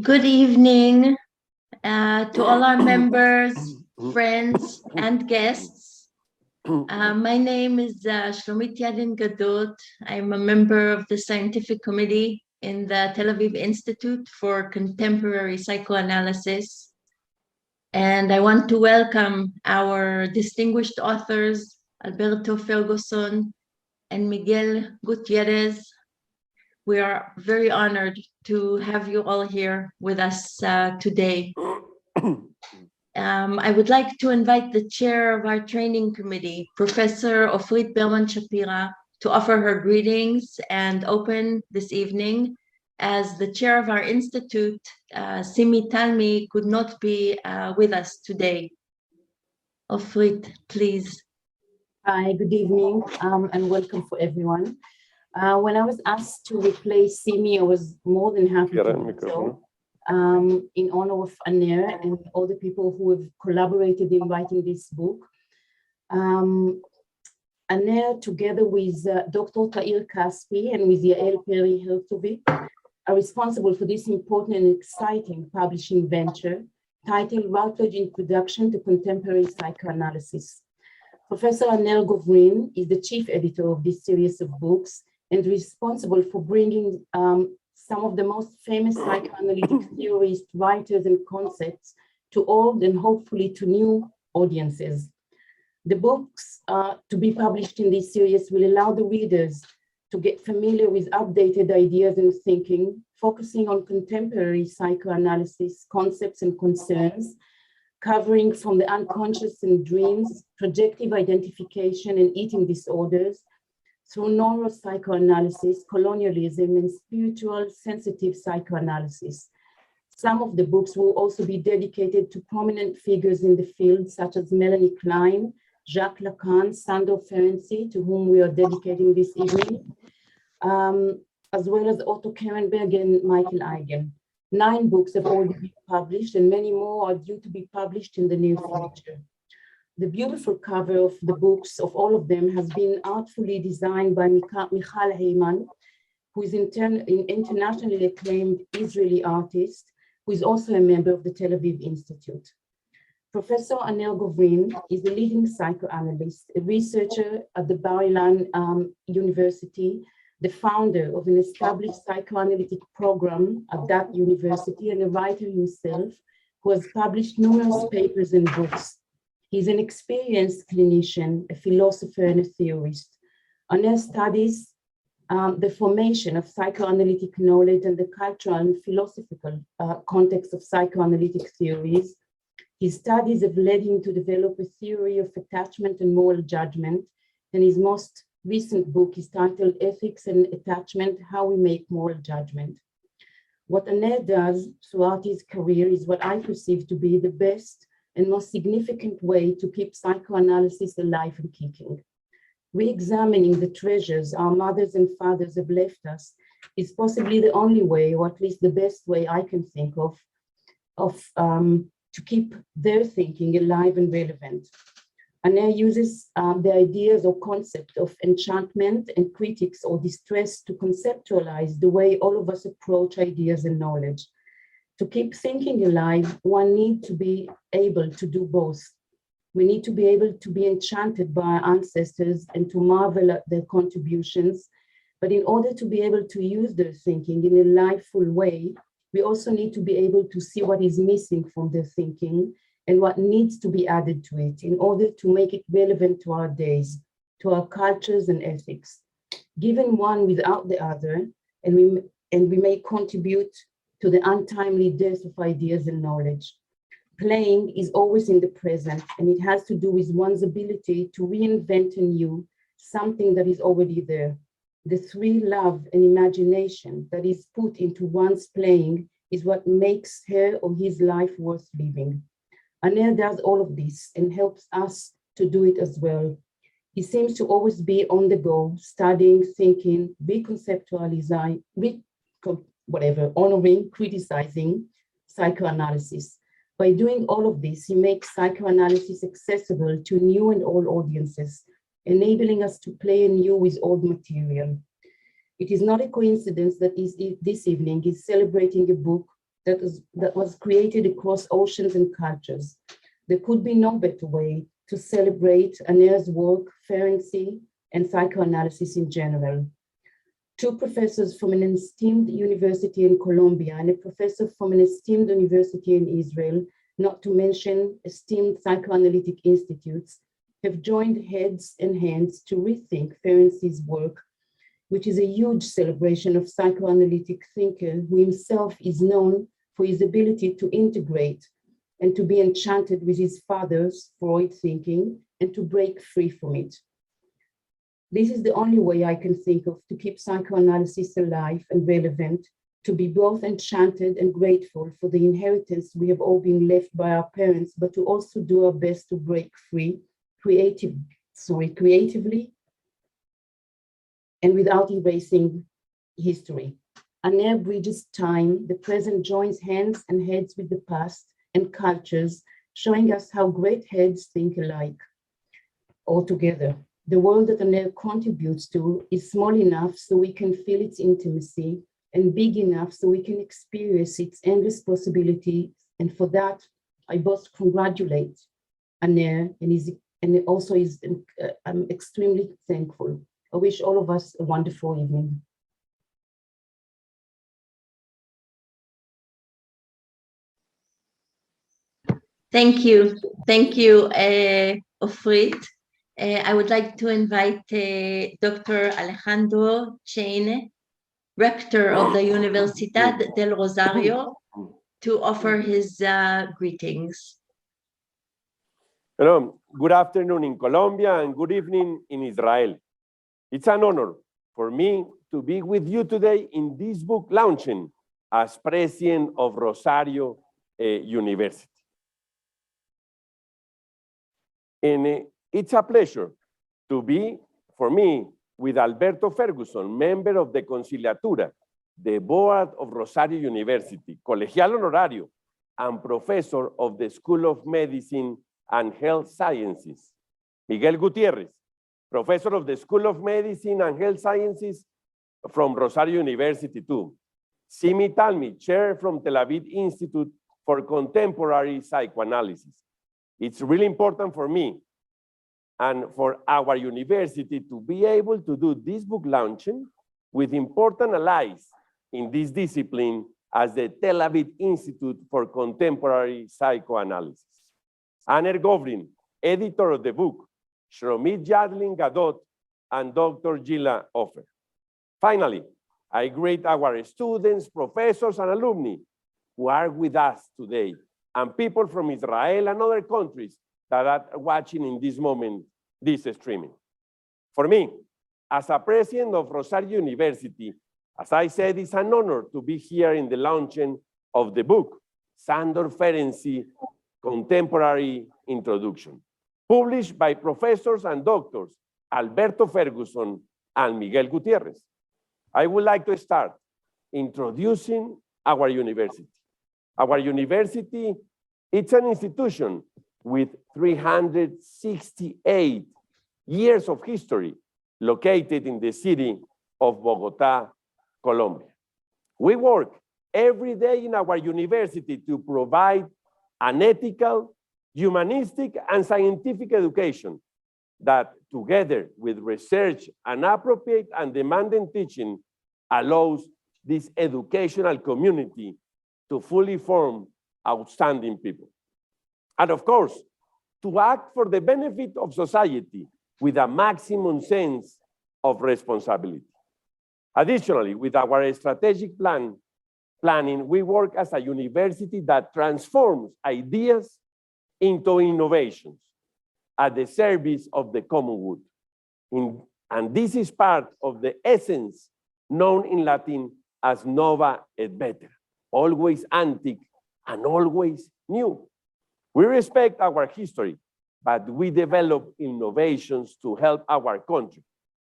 Good evening to all our members, friends, and guests. My name is Shlomit Yadin Gadot. I'm a member of the scientific committee in the Tel Aviv Institute for Contemporary Psychoanalysis. And I want to welcome our distinguished authors, Alberto Phergosson and Miigel Gutierrez. We are very honored to have you all here with us today. I would like to invite the chair of our training committee, Professor Ofrit Berman-Shapira, to offer her greetings and open this evening. As the chair of our institute, Simi Talmi could not be with us today. Ofrit, please. Hi, good evening, and welcome for everyone. When I was asked to replace Simi, I was more than happy to do so. In honor of Aner and all the people who have collaborated in writing this book. Aner, together with Dr. Tair Kaspi and with Yael Peri-Hertovic, are responsible for this important and exciting publishing venture titled Routledge Introduction to Contemporary Psychoanalysis. Professor Aner Gouverin is the chief editor of this series of books and responsible for bringing some of the most famous psychoanalytic theorists, writers, and concepts to old and hopefully to new audiences. The books to be published in this series will allow the readers to get familiar with updated ideas and thinking, focusing on contemporary psychoanalysis, concepts and concerns, covering from the unconscious and dreams, projective identification and eating disorders, through neuropsychoanalysis, colonialism, and spiritual sensitive psychoanalysis. Some of the books will also be dedicated to prominent figures in the field, such as Melanie Klein, Jacques Lacan, Sándor Ferenczi, to whom we are dedicating this evening, as well as Otto Kernberg and Michael Eigen. 9 books have already been published, and many more are due to be published in the near future. The beautiful cover of the books, of all of them, has been artfully designed by Michal Heyman, who is an internationally acclaimed Israeli artist, who is also a member of the Tel Aviv Institute. Professor Aner Gouverin is a leading psychoanalyst, a researcher at the Bar-Ilan University, the founder of an established psychoanalytic program at that university, and a writer himself who has published numerous papers and books. He's an experienced clinician, a philosopher, and a theorist. Aner studies the formation of psychoanalytic knowledge and the cultural and philosophical context of psychoanalytic theories. His studies have led him to develop a theory of attachment and moral judgment, and his most recent book is titled Ethics and Attachment, How We Make Moral Judgment. What Aner does throughout his career is what I perceive to be the best and most significant way to keep psychoanalysis alive and kicking. Re-examining the treasures our mothers and fathers have left us is possibly the only way, or at least the best way I can think of to keep their thinking alive and relevant. Aner uses the ideas or concept of enchantment and critics or distress to conceptualize the way all of us approach ideas and knowledge. To keep thinking alive, one needs to be able to do both. We need to be able to be enchanted by our ancestors and to marvel at their contributions. But in order to be able to use their thinking in a liveful way, we also need to be able to see what is missing from their thinking and what needs to be added to it in order to make it relevant to our days, to our cultures and ethics. Given one without the other, and we may contribute to the untimely death of ideas and knowledge. Playing is always in the present, and it has to do with one's ability to reinvent anew something that is already there. The thrill, love, and imagination that is put into one's playing is what makes her or his life worth living. Aner does all of this and helps us to do it as well. He seems to always be on the go, studying, thinking, reconceptualizing, honoring, criticizing psychoanalysis. By doing all of this, he makes psychoanalysis accessible to new and old audiences, enabling us to play anew with old material. It is not a coincidence that this evening is celebrating a book that was created across oceans and cultures. There could be no better way to celebrate Aner's work, Ferenczi, and psychoanalysis in general. Two professors from an esteemed university in Colombia and a professor from an esteemed university in Israel, not to mention esteemed psychoanalytic institutes, have joined heads and hands to rethink Ferenczi's work, which is a huge celebration of psychoanalytic thinker who himself is known for his ability to integrate and to be enchanted with his father's Freud thinking and to break free from it. This is the only way I can think of to keep psychoanalysis alive and relevant, to be both enchanted and grateful for the inheritance we have all been left by our parents, but to also do our best to break free creatively and without erasing history. Aner bridges time, the present joins hands and heads with the past and cultures, showing us how great heads think alike all together. The world that Aner contributes to is small enough so we can feel its intimacy and big enough so we can experience its endless possibilities. And for that, I both congratulate Aner and also I'm extremely thankful. I wish all of us a wonderful evening. Thank you, Ofrit. I would like to invite Dr. Alejandro Cheine, rector of the Universidad del Rosario, to offer his greetings. Hello, good afternoon in Colombia and good evening in Israel. It's an honor for me to be with you today in this book launching as president of Rosario University. And it's a pleasure to be, for me, with Alberto Ferguson, member of the Conciliatura, the board of Rosario University, colegial honorario, and professor of the School of Medicine and Health Sciences. Miguel Gutierrez, professor of the School of Medicine and Health Sciences from Rosario University too. Simi Talmi, chair from Tel Aviv Institute for Contemporary Psychoanalysis. It's really important for me and for our university to be able to do this book launching with important allies in this discipline as the Tel Aviv Institute for Contemporary Psychoanalysis. Aner Gobrin, editor of the book, Shlomit Yadlin Gadot, and Dr. Gila Ofer. Finally, I greet our students, professors, and alumni who are with us today, and people from Israel and other countries that are watching in this moment this streaming. For me, as a president of Rosario University, as I said, it's an honor to be here in the launching of the book, SÁNDOR FERENCZI, Contemporary Introduction, published by professors and doctors Alberto Ferguson and Miguel Gutierrez. I would like to start introducing our university. Our university, it's an institution with 368 years of history located in the city of Bogotá, Colombia. We work every day in our university to provide an ethical, humanistic, and scientific education that, together with research and appropriate and demanding teaching, allows this educational community to fully form outstanding people. And of course, to act for the benefit of society with a maximum sense of responsibility. Additionally, with our strategic planning, we work as a university that transforms ideas into innovations at the service of the common good. And this is part of the essence known in Latin as nova et better, always antique and always new. We respect our history, but we develop innovations to help our country.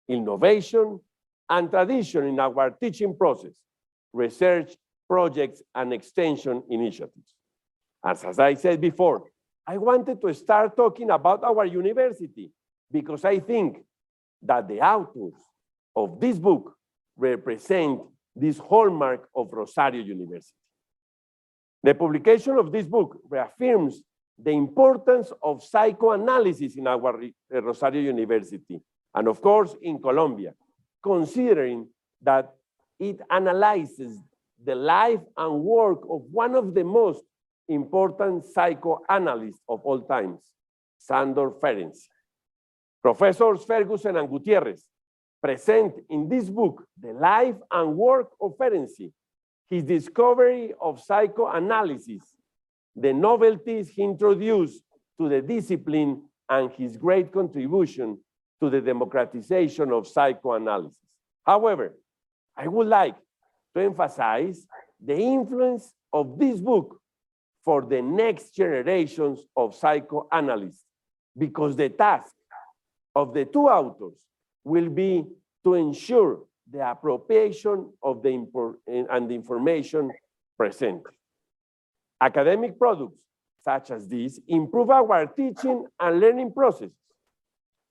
Innovation and tradition in our teaching process, research projects, and extension initiatives. As I said before, I wanted to start talking about our university because I think that the authors of this book represent this hallmark of Rosario University. The publication of this book reaffirms the importance of psychoanalysis in our Rosario University, and of course in Colombia, considering that it analyzes the life and work of one of the most important psychoanalysts of all times, Sándor Ferenczi. Professors Ferguson and Gutierrez present in this book the life and work of Ferenczi, his discovery of psychoanalysis, the novelties he introduced to the discipline, and his great contribution to the democratization of psychoanalysis. However, I would like to emphasize the influence of this book for the next generations of psychoanalysts, because the task of the two authors will be to ensure the appropriation of the information presented. Academic products such as these improve our teaching and learning processes,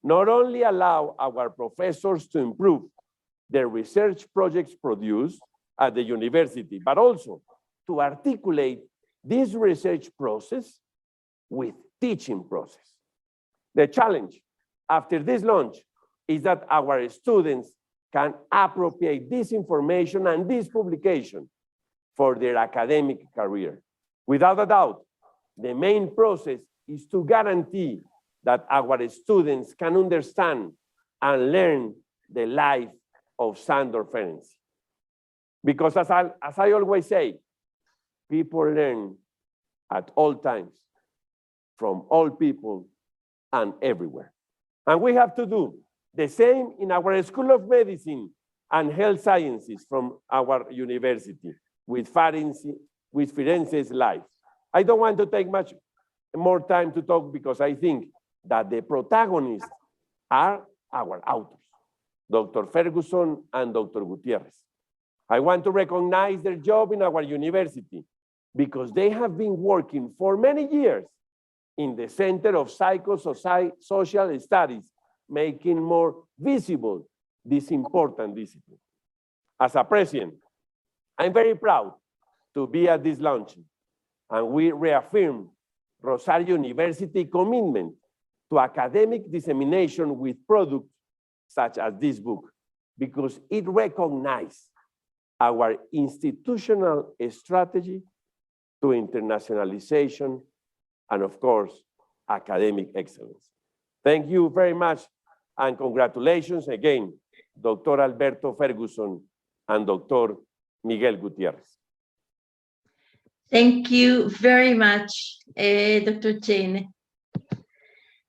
not only allow our professors to improve the research projects produced at the university, but also to articulate this research process with teaching process. The challenge after this launch is that our students can appropriate this information and this publication for their academic career. Without a doubt, the main process is to guarantee that our students can understand and learn the life of Sándor Ferenczi. Because as I always say, people learn at all times, from all people and everywhere. And we have to do the same in our School of Medicine and Health Sciences from our university with Ferenci's life. I don't want to take much more time to talk because I think that the protagonists are our authors, Dr. Ferguson and Dr. Gutierrez. I want to recognize their job in our university because they have been working for many years in the Center of Psychosocial Studies, making more visible this important discipline. As a president, I'm very proud to be at this launching, and we reaffirm Rosario University commitment to academic dissemination with products such as this book, because it recognizes our institutional strategy to internationalization and, of course, academic excellence. Thank you very much, and congratulations again, Dr. Alberto Ferguson and Dr. Miguel Gutierrez. Thank you very much, Dr. Jane.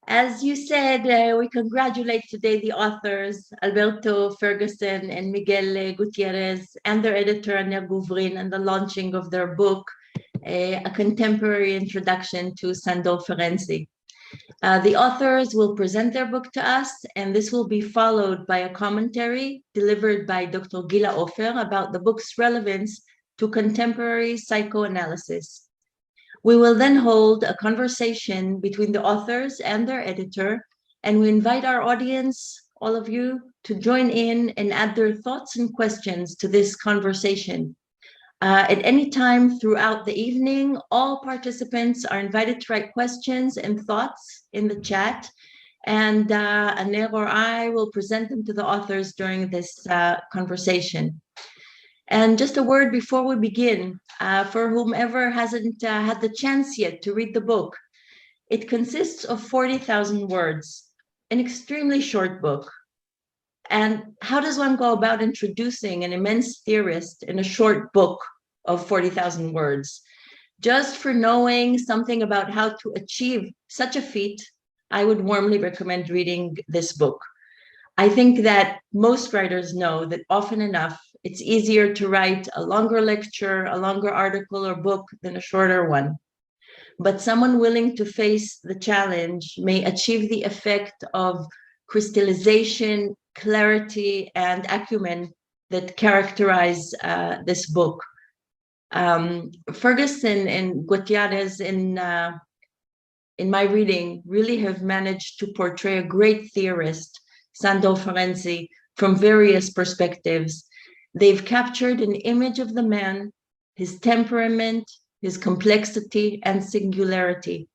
As you said, we congratulate today the authors, Alberto Ferguson and Miguel Gutierrez, and their editor, Goברין, and the launching of their book, A Contemporary Introduction to Sándor Ferenczi. The authors will present their book to us, and this will be followed by a commentary delivered by Dr. Gila Ofer about the book's relevance to contemporary psychoanalysis. We will then hold a conversation between the authors and their editor, and we invite our audience, all of you, to join in and add their thoughts and questions to this conversation. At any time throughout the evening, all participants are invited to write questions and thoughts in the chat, and Aner or I will present them to the authors during this conversation. And just a word before we begin, for whomever hasn't had the chance yet to read the book, it consists of 40,000 words, an extremely short book. And how does one go about introducing an immense theorist in a short book of 40,000 words? Just for knowing something about how to achieve such a feat, I would warmly recommend reading this book. I think that most writers know that often enough, it's easier to write a longer lecture, a longer article or book than a shorter one. But someone willing to face the challenge may achieve the effect of crystallization, clarity, and acumen that characterize this book. Ferguson and Gutierrez in my reading really have managed to portray a great theorist, Sándor Ferenczi, from various perspectives. They've captured an image of the man, his temperament, his complexity and singularity.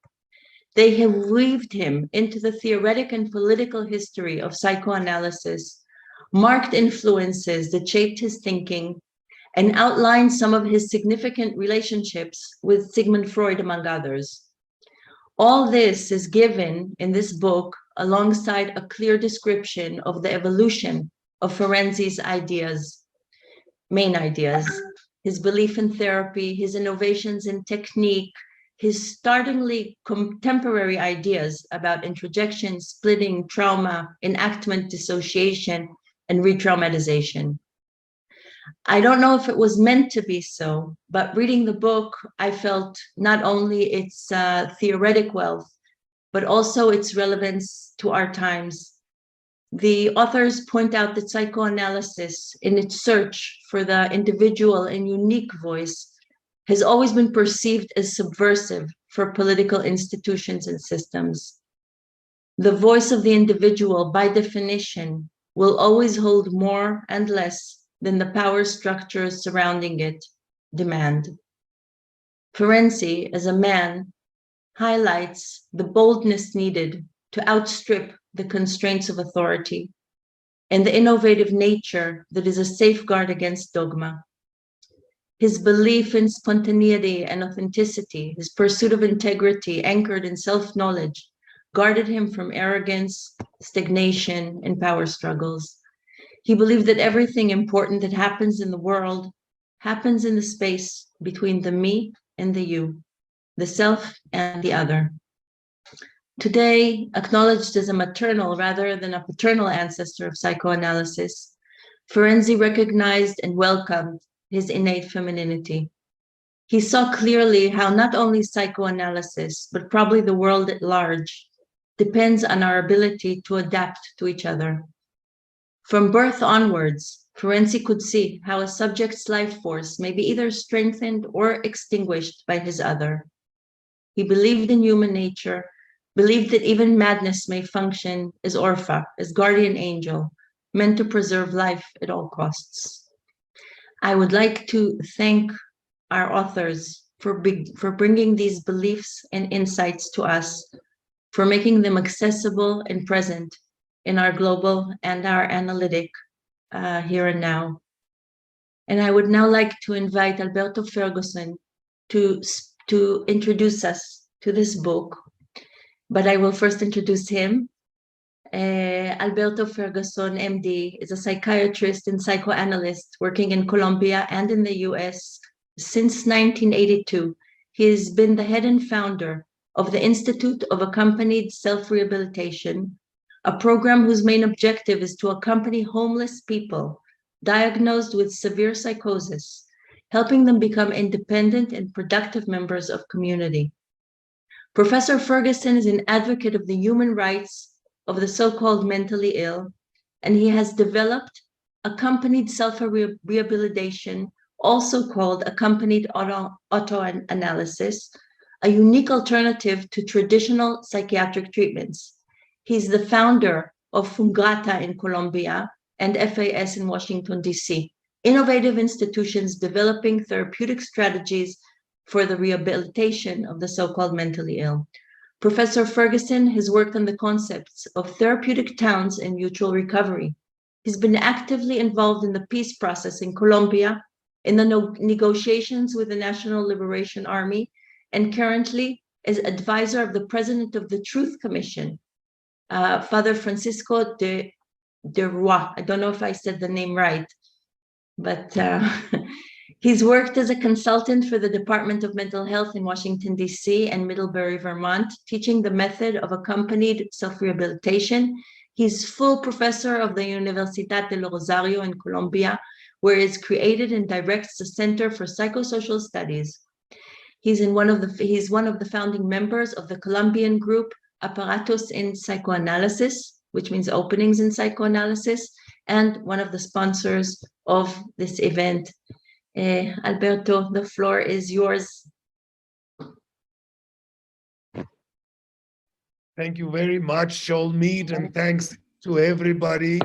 They have weaved him into the theoretic and political history of psychoanalysis, marked influences that shaped his thinking, and outlined some of his significant relationships with Sigmund Freud, among others. All this is given in this book alongside a clear description of the evolution of Ferenczi's ideas, main ideas, his belief in therapy, his innovations in technique, his startlingly contemporary ideas about introjection, splitting, trauma, enactment, dissociation, and re-traumatization. I don't know if it was meant to be so, but reading the book, I felt not only its theoretic wealth, but also its relevance to our times. The authors point out that psychoanalysis, in its search for the individual and unique voice, has always been perceived as subversive for political institutions and systems. The voice of the individual, by definition, will always hold more and less than the power structures surrounding it demand. Ferenczi, as a man, highlights the boldness needed to outstrip the constraints of authority and the innovative nature that is a safeguard against dogma. His belief in spontaneity and authenticity, his pursuit of integrity anchored in self-knowledge, guarded him from arrogance, stagnation, and power struggles. He believed that everything important that happens in the world happens in the space between the me and the you, the self and the other. Today, acknowledged as a maternal rather than a paternal ancestor of psychoanalysis, Ferenczi recognized and welcomed his innate femininity. He saw clearly how not only psychoanalysis, but probably the world at large, depends on our ability to adapt to each other. From birth onwards, Ferenczi could see how a subject's life force may be either strengthened or extinguished by his other. He believed in human nature, believed that even madness may function as Orpha, as guardian angel, meant to preserve life at all costs. I would like to thank our authors for bringing these beliefs and insights to us, for making them accessible and present in our global and our analytic here and now. And I would now like to invite Alberto Ferguson to introduce us to this book, but I will first introduce him. Alberto Ferguson, MD, is a psychiatrist and psychoanalyst working in Colombia and in the US since 1982. He has been the head and founder of the Institute of Accompanied Self-Rehabilitation, a program whose main objective is to accompany homeless people diagnosed with severe psychosis, helping them become independent and productive members of community. Professor Ferguson is an advocate of the human rights of the so-called mentally ill, and he has developed accompanied self-rehabilitation, also called accompanied auto-analysis, a unique alternative to traditional psychiatric treatments. He's the founder of Fungrata in Colombia and FAS in Washington, D.C., innovative institutions developing therapeutic strategies for the rehabilitation of the so-called mentally ill. Professor Ferguson has worked on the concepts of therapeutic towns and mutual recovery. He's been actively involved in the peace process in Colombia, in the negotiations with the National Liberation Army, and currently is advisor of the president of the Truth Commission, Father Francisco de Roy. I don't know if I said the name right, but he's worked as a consultant for the Department of Mental Health in Washington, D.C. and Middlebury, Vermont, teaching the method of accompanied self-rehabilitation. He's full professor of the Universidad de Rosarios in Colombia, where he's created and directs the Center for Psychosocial Studies. He's one of the founding members of the Colombian group Aparatos in Psychoanalysis, which means openings in psychoanalysis, and one of the sponsors of this event. Alberto, the floor is yours. Thank you very much, Sholmeet, and thanks to everybody.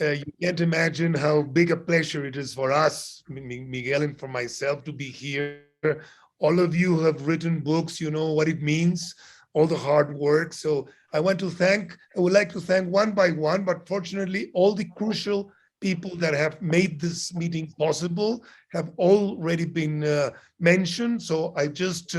You can't imagine how big a pleasure it is for us, Miguel and for myself, to be here all of you who have written books, you know what it means, all the hard work. So I would like to thank one by one, but fortunately all the crucial people that have made this meeting possible have already been mentioned. So I just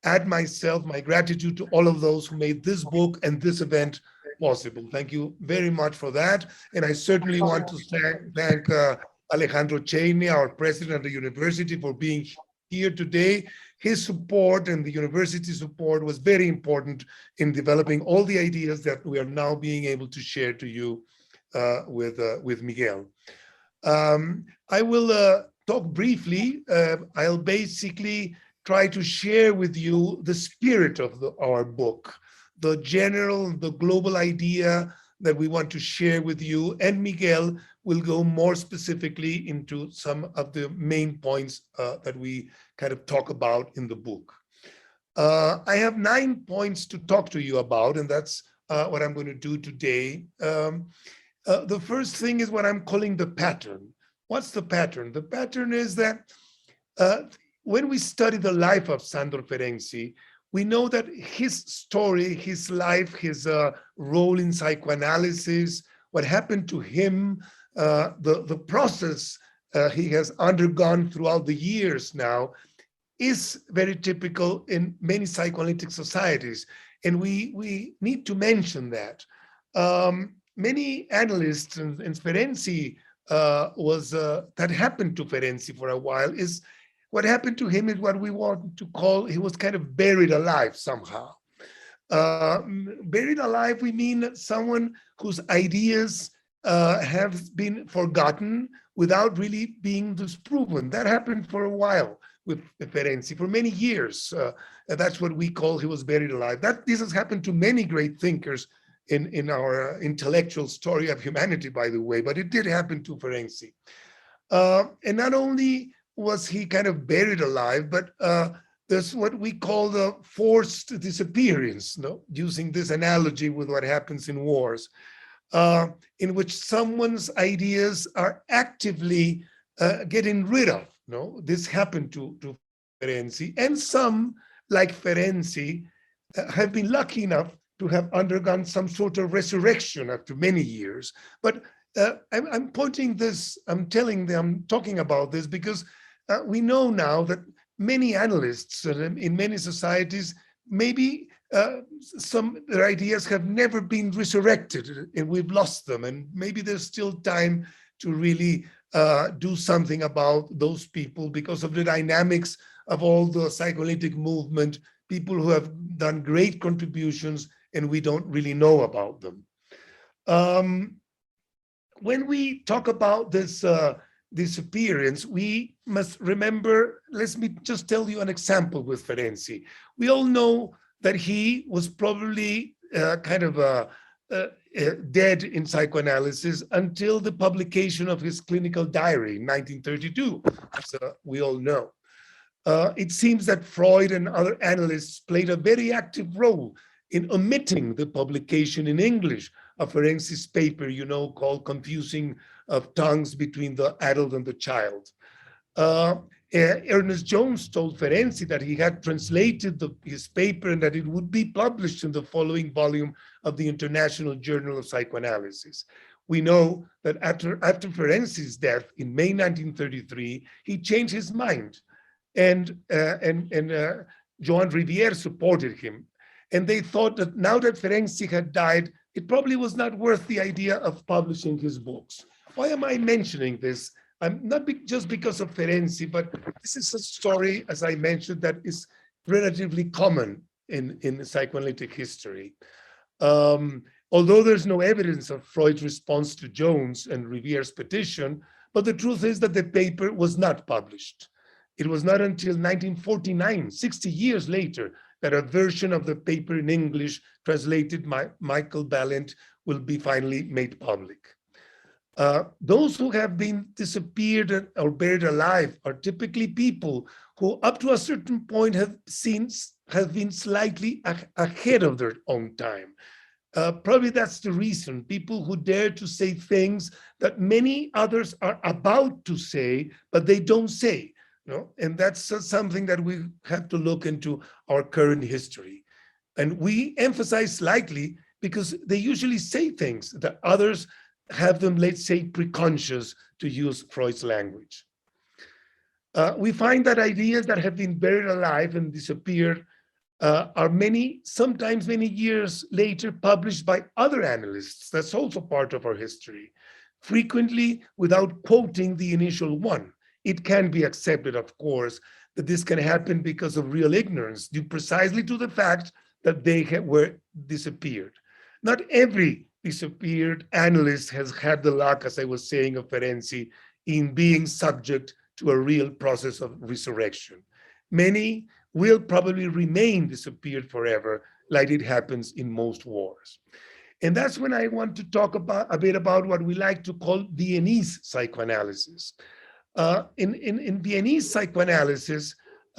add my gratitude to all of those who made this book and this event possible. Thank you very much for that. And I certainly want to thank Alejandro Cheney, our president of the university, for being here today. His support and the university support was very important in developing all the ideas that we are now being able to share to you with Miguel. I will talk briefly. I'll basically try to share with you the spirit of our book, the global idea that we want to share with you, and Miguel will go more specifically into some of the main points that we kind of talk about in the book. I have 9 points to talk to you about, and that's what I'm going to do today. The first thing is what I'm calling the pattern. What's the pattern? The pattern is that when we study the life of Sándor Ferenczi, we know that his story, his life, his role in psychoanalysis, what happened to him, the process he has undergone throughout the years now is very typical in many psychoanalytic societies. And we need to mention that. Many analysts, and Ferenczi that happened to Ferenczi for a while, is what happened to him is what we want to call, he was kind of buried alive somehow. Buried alive, we mean someone whose ideas have been forgotten without really being disproven. That happened for a while with Ferenczi, for many years. That's what we call he was buried alive. This has happened to many great thinkers in our intellectual story of humanity, by the way, but it did happen to Ferenczi. And not only was he kind of buried alive, but there's what we call the forced disappearance, using this analogy with what happens in wars, in which someone's ideas are actively getting rid of. This happened to Ferenczi, and some, like Ferenczi, have been lucky enough to have undergone some sort of resurrection after many years. But I'm pointing this, I'm talking about this because we know now that many analysts in many societies, maybe their ideas have never been resurrected and we've lost them. And maybe there's still time to really do something about those people because of the dynamics of all the psychoanalytic movement, people who have done great contributions and we don't really know about them. When we talk about this disappearance, we must remember, let me just tell you an example with Ferenczi. We all know that he was probably dead in psychoanalysis until the publication of his clinical diary in 1932, as we all know. It seems that Freud and other analysts played a very active role in omitting the publication in English of Ferenczi's paper, called Confusing of Tongues Between the Adult and the Child. Ernest Jones told Ferenczi that he had translated his paper and that it would be published in the following volume of the International Journal of Psychoanalysis. We know that after Ferenczi's death in May 1933, he changed his mind, and Joan Rivière supported him. And they thought that now that Ferenczi had died, it probably was not worth the idea of publishing his books. Why am I mentioning this? Not just because of Ferenczi, but this is a story, as I mentioned, that is relatively common in psychoanalytic history. Although there's no evidence of Freud's response to Jones and Rivière's petition, but the truth is that the paper was not published. It was not until 1949, 60 years later, that a version of the paper in English, translated by Michael Balint, will be finally made public. Those who have been disappeared or buried alive are typically people who, up to a certain point, have been slightly ahead of their own time. Probably that's the reason. People who dare to say things that many others are about to say, but they don't say. And that's something that we have to look into our current history. And we emphasize slightly because they usually say things that others have them, let's say, preconscious, to use Freud's language. We find that ideas that have been buried alive and disappeared are sometimes many years later published by other analysts. That's also part of our history, frequently without quoting the initial one. It can be accepted, of course, that this can happen because of real ignorance, due precisely to the fact that they were disappeared. Not every disappeared analyst has had the luck, as I was saying, of Ferenczi, in being subject to a real process of resurrection. Many will probably remain disappeared forever, like it happens in most wars. And that's when I want to talk a bit about what we like to call Viennese psychoanalysis. In Viennese psychoanalysis,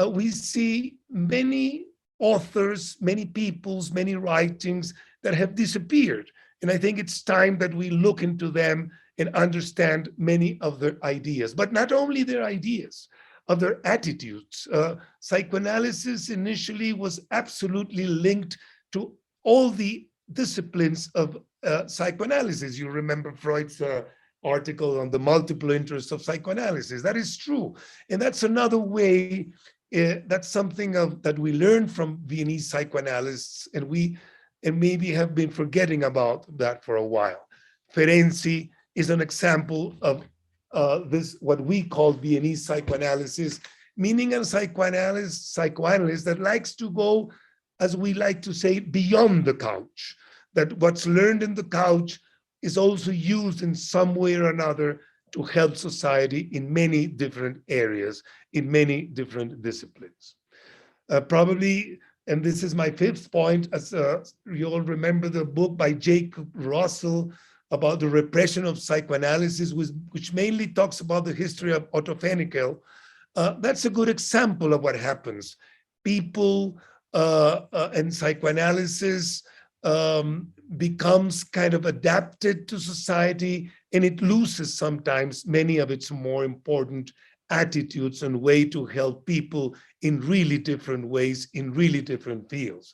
we see many authors, many peoples, many writings that have disappeared. And I think it's time that we look into them and understand many of their ideas, but not only their ideas, of their attitudes. Psychoanalysis initially was absolutely linked to all the disciplines of psychoanalysis. You remember Freud's article on the multiple interests of psychoanalysis. That is true. And that's another way, that's something that we learned from Viennese psychoanalysts, and maybe have been forgetting about that for a while. Ferenczi is an example of this, what we call Viennese psychoanalysis, meaning a psychoanalyst that likes to go, as we like to say, beyond the couch, that what's learned in the couch is also used in some way or another to help society in many different areas, in many different disciplines. Probably, and this is my fifth point, as you all remember the book by Jacob Russell about the repression of psychoanalysis, which mainly talks about the history of Otto Fenikel. That's a good example of what happens. People and psychoanalysis becomes kind of adapted to society, and it loses sometimes many of its more important attitudes and way to help people in really different ways, in really different fields.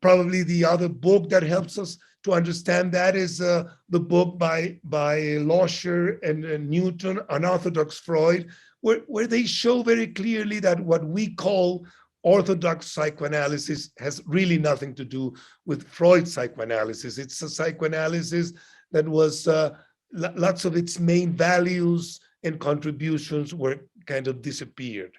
Probably the other book that helps us to understand that is the book by Loscher and Newton, Unorthodox Freud, where they show very clearly that what we call orthodox psychoanalysis has really nothing to do with Freud's psychoanalysis. It's a psychoanalysis that was, lots of its main values and contributions were kind of disappeared.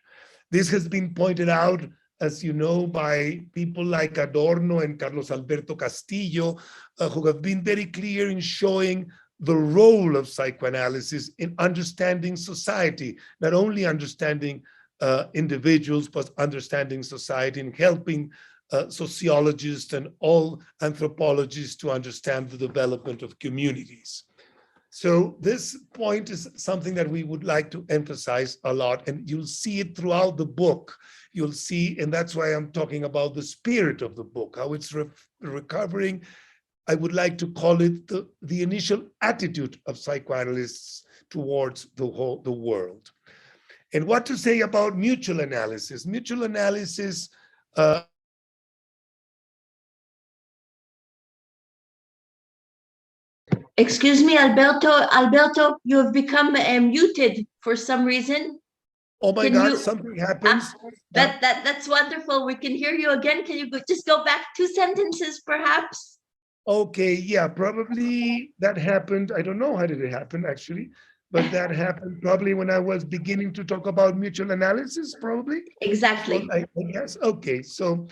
This has been pointed out, as you know, by people like Adorno and Carlos Alberto Castillo, who have been very clear in showing the role of psychoanalysis in understanding society, not only understanding individuals, but understanding society and helping sociologists and all anthropologists to understand the development of communities. So this point is something that we would like to emphasize a lot, and you'll see it throughout the book. You'll see, and that's why I'm talking about the spirit of the book, how it's recovering. I would like to call it the initial attitude of psychoanalysts towards the world. And what to say about mutual analysis? Mutual analysis Excuse me, Alberto, you have become muted for some reason. Oh my God, something happens. That's wonderful. We can hear you again. Can you just go back 2 sentences, perhaps? Okay, yeah, probably that happened. I don't know how did it happen, actually, but that happened probably when I was beginning to talk about mutual analysis, probably. Exactly. I guess. Okay, so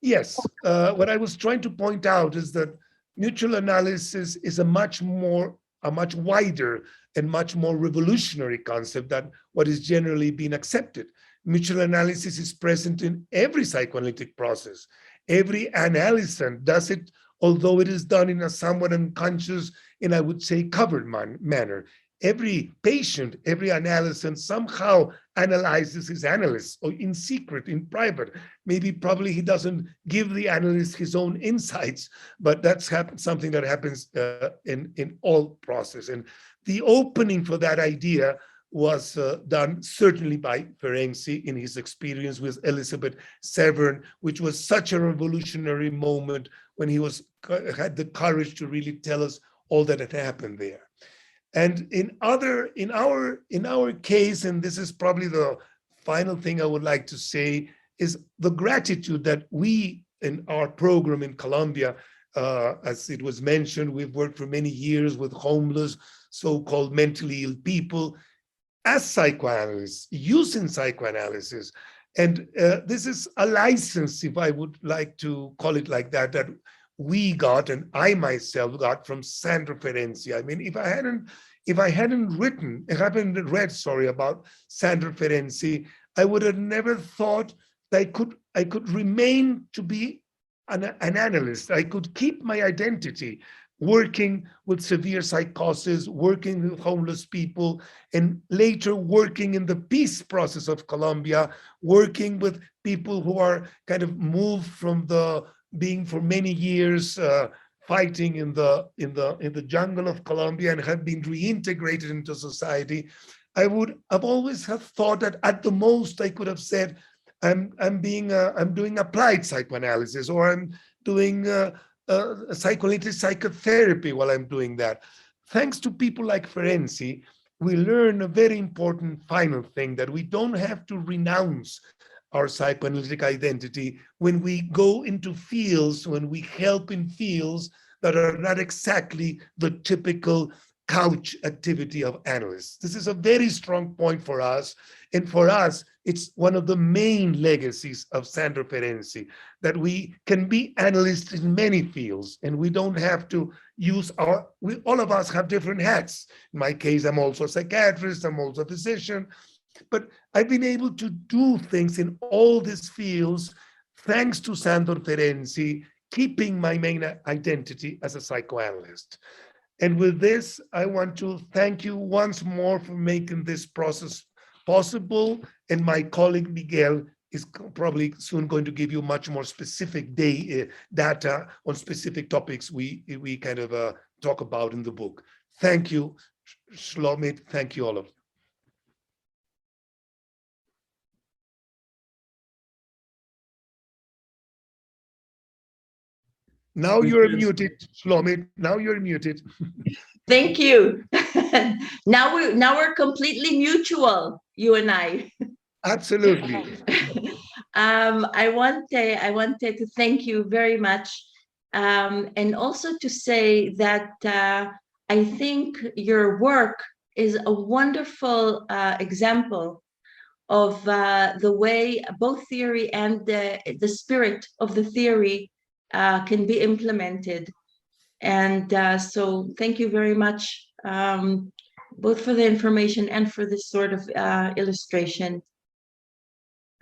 yes, what I was trying to point out is that mutual analysis is a much wider and much more revolutionary concept than what is generally being accepted. Mutual analysis is present in every psychoanalytic process. Every analysant does it, although it is done in a somewhat unconscious and I would say covered manner. Every patient, every analysant somehow analyzes his analyst, or in secret, in private. Probably he doesn't give the analyst his own insights, but that's something that happens in all process. And the opening for that idea was done certainly by Ferenczi in his experience with Elizabeth Severn, which was such a revolutionary moment when he had the courage to really tell us all that had happened there. And in our case, and this is probably the final thing I would like to say, is the gratitude that we in our program in Colombia, as it was mentioned, we've worked for many years with homeless, so-called mentally ill people as psychoanalysts, using psychoanalysis. And this is a license, if I would like to call it like that, that we got, and I myself got from SÁNDOR FERENCZI. I mean, if I hadn't read about SÁNDOR FERENCZI, I would have never thought that I could remain to be an analyst. I could keep my identity, working with severe psychosis, working with homeless people, and later working in the peace process of Colombia, working with people who are kind of moved from being for many years fighting in the jungle of Colombia and have been reintegrated into society. I've always have thought that at the most I could have said I'm doing applied psychoanalysis, or I'm doing psychoanalytic psychotherapy while I'm doing that. Thanks to people like Ferenczi, we learn a very important final thing, that we don't have to renounce our psychoanalytic identity when we go into fields, when we help in fields that are not exactly the typical couch activity of analysts. This is a very strong point for us. And for us, it's one of the main legacies of SÁNDOR FERENCZI, that we can be analysts in many fields, and we don't have to use all of us have different hats. In my case, I'm also a psychiatrist, I'm also a physician, but I've been able to do things in all these fields thanks to SÁNDOR FERENCZI, keeping my main identity as a psychoanalyst. And with this, I want to thank you once more for making this process possible. And my colleague Miigel is probably soon going to give you much more specific data on specific topics we kind of talk about in the book. Thank you, Shlomit. Thank you, all of you. Now you're muted, Shlomit. Now you're muted. Thank you. Now we're completely mutual, you and I. Absolutely. I wanted to thank you very much, and also to say that I think your work is a wonderful example of the way both theory and the spirit of the theory can be implemented. And so thank you very much, both for the information and for this sort of illustration.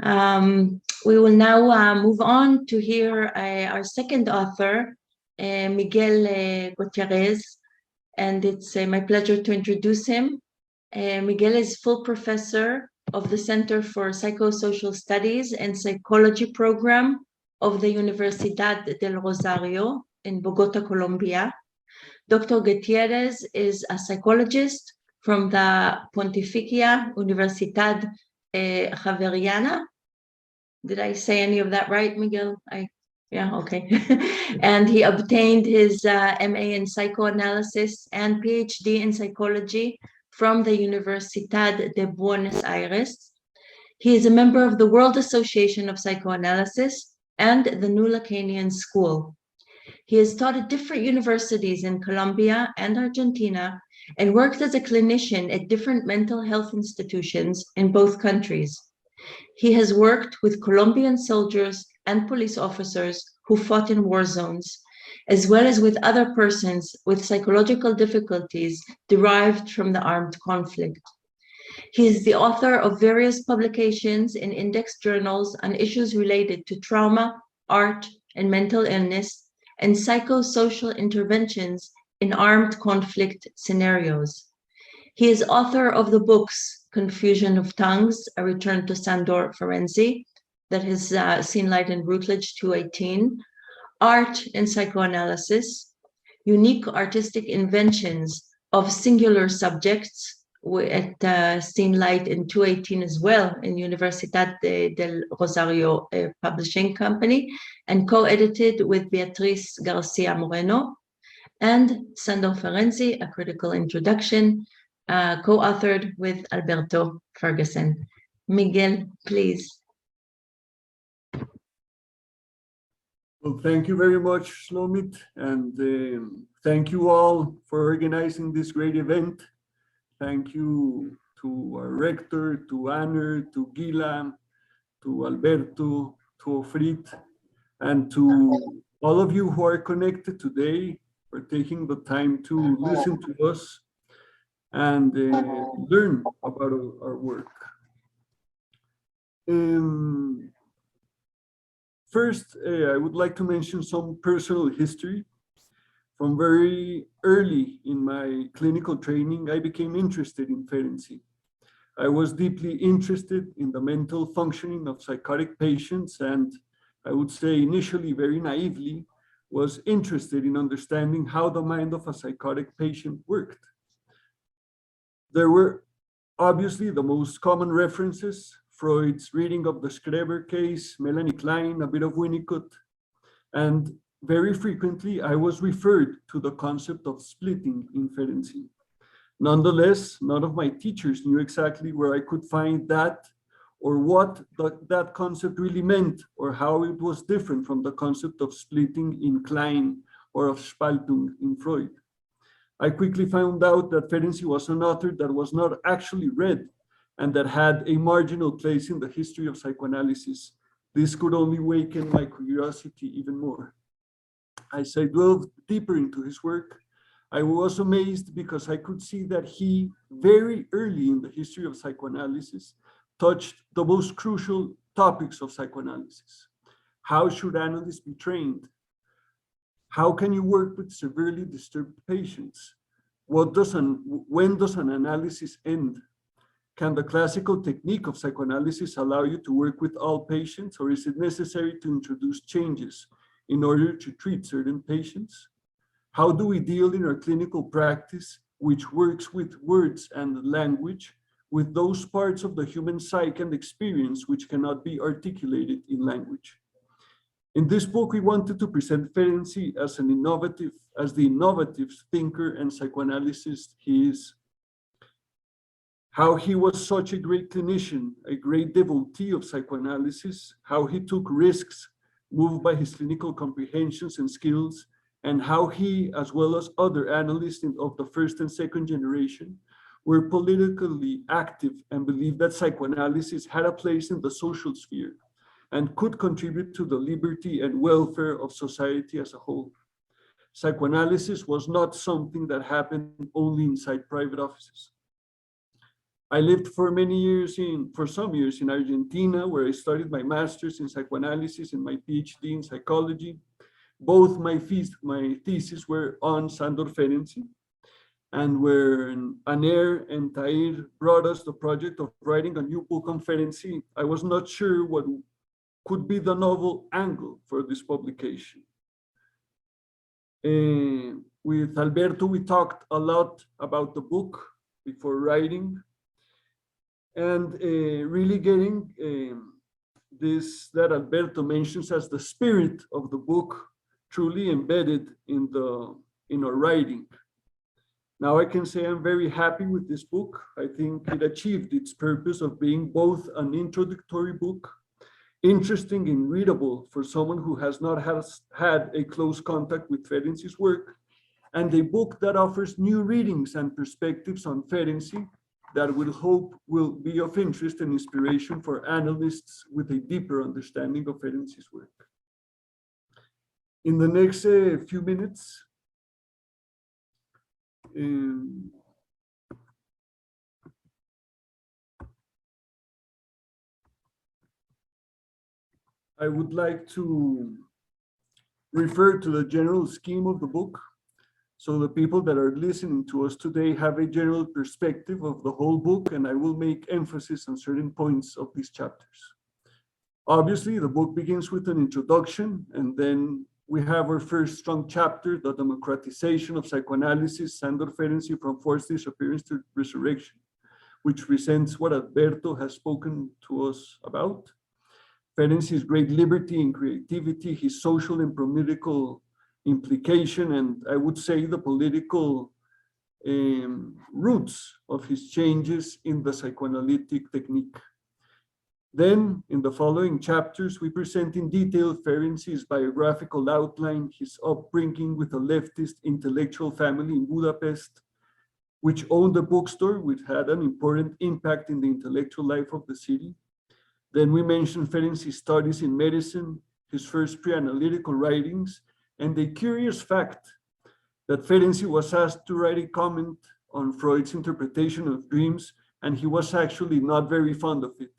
We will now move on to hear our second author, Miigel Gutierrez, and it's my pleasure to introduce him. Miigel is full professor of the Center for Psychosocial Studies and Psychology program of the Universidad del Rosario in Bogota, Colombia. Dr. Gutierrez is a psychologist from the Pontificia Universidad Javeriana. Did I say any of that right, Miigel? Yeah, okay. And he obtained his MA in psychoanalysis and PhD in psychology from the Universidad de Buenos Aires. He is a member of the World Association of Psychoanalysis and the New Lacanian School. He has taught at different universities in Colombia and Argentina and worked as a clinician at different mental health institutions in both countries. He has worked with Colombian soldiers and police officers who fought in war zones, as well as with other persons with psychological difficulties derived from the armed conflict. He is the author of various publications in index journals on issues related to trauma, art, and mental illness, and psychosocial interventions in armed conflict scenarios. He is author of the books Confusion of Tongues, A Return to SÁNDOR FERENCZI, that has seen light in Routledge 218, Art in Psychoanalysis, Unique Artistic Inventions of Singular Subjects, It seen light in 2018 as well in Universidad del Rosario Publishing Company, and co-edited with Beatriz Garcia Moreno, and Sándor Ferenczi, A Critical Introduction, co-authored with Alberto Ferguson. Miguel, please. Well, thank you very much, Shlomit, and thank you all for organizing this great event. Thank you to our rector, to Anner, to Gila, to Alberto, to Ofrit, and to all of you who are connected today for taking the time to listen to us and learn about our work. First, I would like to mention some personal history. From very early in my clinical training, I became interested in Ferenczi. I was deeply interested in the mental functioning of psychotic patients, and I would say initially, very naively, was interested in understanding how the mind of a psychotic patient worked. There were obviously the most common references: Freud's reading of the Schreber case, Melanie Klein, a bit of Winnicott, and very frequently I was referred to the concept of splitting in Ferenczi. Nonetheless, none of my teachers knew exactly where I could find that, or what that concept really meant, or how it was different from the concept of splitting in Klein or of Spaltung in Freud. I quickly found out that Ferenczi was an author that was not actually read and that had a marginal place in the history of psychoanalysis. This could only waken my curiosity even more. As I delved deeper into his work, I was amazed because I could see that he, very early in the history of psychoanalysis, touched the most crucial topics of psychoanalysis. How should analysts be trained? How can you work with severely disturbed patients? When does an analysis end? Can the classical technique of psychoanalysis allow you to work with all patients, or is it necessary to introduce changes in order to treat certain patients? How do we deal in our clinical practice, which works with words and language, with those parts of the human psyche and experience which cannot be articulated in language? In this book, we wanted to present Ferenczi as the innovative thinker and psychoanalyst he is. How he was such a great clinician, a great devotee of psychoanalysis, how he took risks moved by his clinical comprehensions and skills, and how he, as well as other analysts of the first and second generation, were politically active and believed that psychoanalysis had a place in the social sphere and could contribute to the liberty and welfare of society as a whole. Psychoanalysis was not something that happened only inside private offices. I lived for some years in Argentina, where I studied my master's in psychoanalysis and my PhD in psychology. Both my theses were on Sándor Ferenczi, and when Aner and Tahir brought us the project of writing a new book on Ferenczi, I was not sure what could be the novel angle for this publication. With Alberto, we talked a lot about the book before writing, and really getting this that Alberto mentions as the spirit of the book truly embedded in our writing. Now I can say I'm very happy with this book. I think it achieved its purpose of being both an introductory book, interesting and readable for someone who has not had a close contact with Ferenczi's work, and a book that offers new readings and perspectives on Ferenczi that we'll hope will be of interest and inspiration for analysts with a deeper understanding of Ferenczi's work. In the next few minutes, I would like to refer to the general scheme of the book, so the people that are listening to us today have a general perspective of the whole book, and I will make emphasis on certain points of these chapters. Obviously, the book begins with an introduction, and then we have our first strong chapter, the democratization of psychoanalysis, Sándor Ferenczi from forced disappearance to resurrection. which presents what Alberto has spoken to us about. Ferenci's great liberty and creativity, his social and political implication, and I would say the political roots of his changes in the psychoanalytic technique. Then, in the following chapters, we present in detail Ferenci's biographical outline, his upbringing with a leftist intellectual family in Budapest, which owned a bookstore, which had an important impact in the intellectual life of the city. Then we mention Ferenci's studies in medicine, his first pre-analytical writings, and the curious fact that Ferenczi was asked to write a comment on Freud's interpretation of dreams, and he was actually not very fond of it.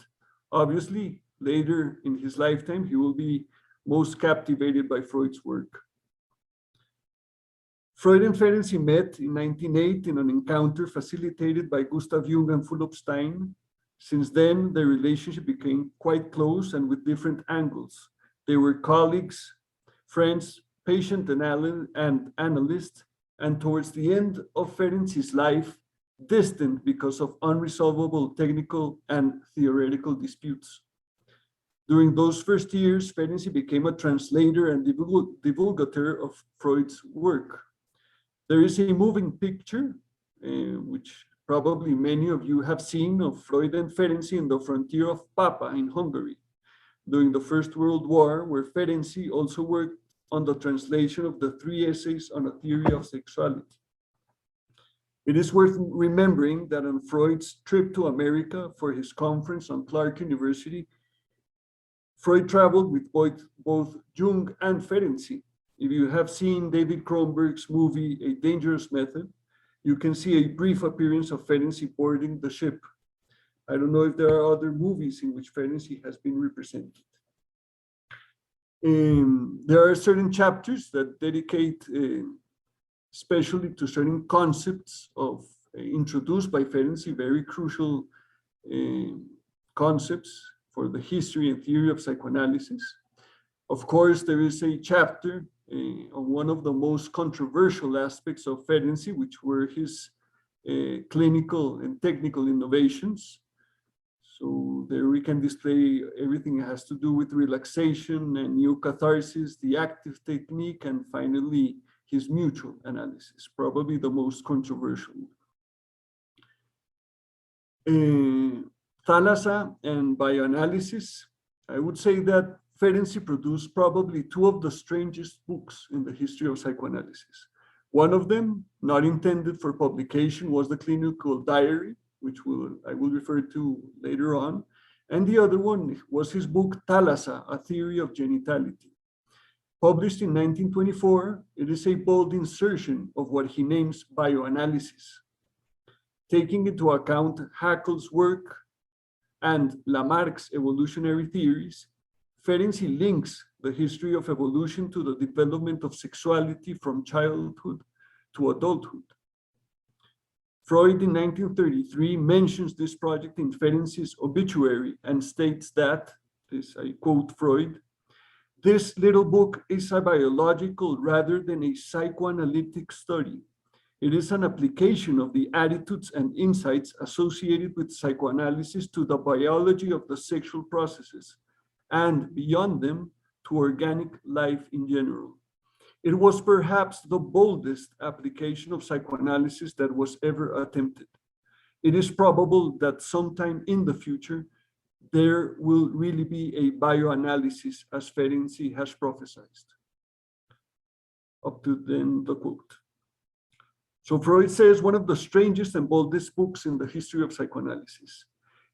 Obviously, later in his lifetime, he will be most captivated by Freud's work. Freud and Ferenczi met in 1908 in an encounter facilitated by Gustav Jung and Philip Stein. Since then, their relationship became quite close and with different angles. They were colleagues, friends, patient and analyst, and towards the end of Ferenci's life, distant because of unresolvable technical and theoretical disputes. During those first years, Ferenczi became a translator and divulgator of Freud's work. There is a moving picture, which probably many of you have seen, of Freud and Ferenczi in the frontier of Papa in Hungary during the First World War, where Ferenczi also worked on the translation of the 3 essays on a theory of sexuality. It is worth remembering that on Freud's trip to America for his conference on Clark University, Freud traveled with both Jung and Ferenczi. If you have seen David Cronenberg's movie, A Dangerous Method, you can see a brief appearance of Ferenczi boarding the ship. I don't know if there are other movies in which Ferenczi has been represented. There are certain chapters that dedicate especially to certain concepts of introduced by Ferenczi, very crucial concepts for the history and theory of psychoanalysis. Of course, there is a chapter on one of the most controversial aspects of Ferenczi, which were his clinical and technical innovations. So there we can display everything that has to do with relaxation and new catharsis, the active technique, and finally, his mutual analysis, probably the most controversial. Thalassa and bioanalysis, I would say that Ferenczi produced probably 2 of the strangest books in the history of psychoanalysis. One of them, not intended for publication, was the clinical diary, which I will refer to later on. And the other one was his book, Thalassa, A Theory of Genitality. Published in 1924, it is a bold insertion of what he names bioanalysis. Taking into account Haeckel's work and Lamarck's evolutionary theories, Ferenczi links the history of evolution to the development of sexuality from childhood to adulthood. Freud in 1933 mentions this project in Ferenci's obituary and states that, this I quote Freud, "This little book is a biological rather than a psychoanalytic study. It is an application of the attitudes and insights associated with psychoanalysis to the biology of the sexual processes, and beyond them, to organic life in general. It was perhaps the boldest application of psychoanalysis that was ever attempted. It is probable that sometime in the future, there will really be a bioanalysis, as Ferenczi has prophesied." Up to then the quote. So Freud says one of the strangest and boldest books in the history of psychoanalysis.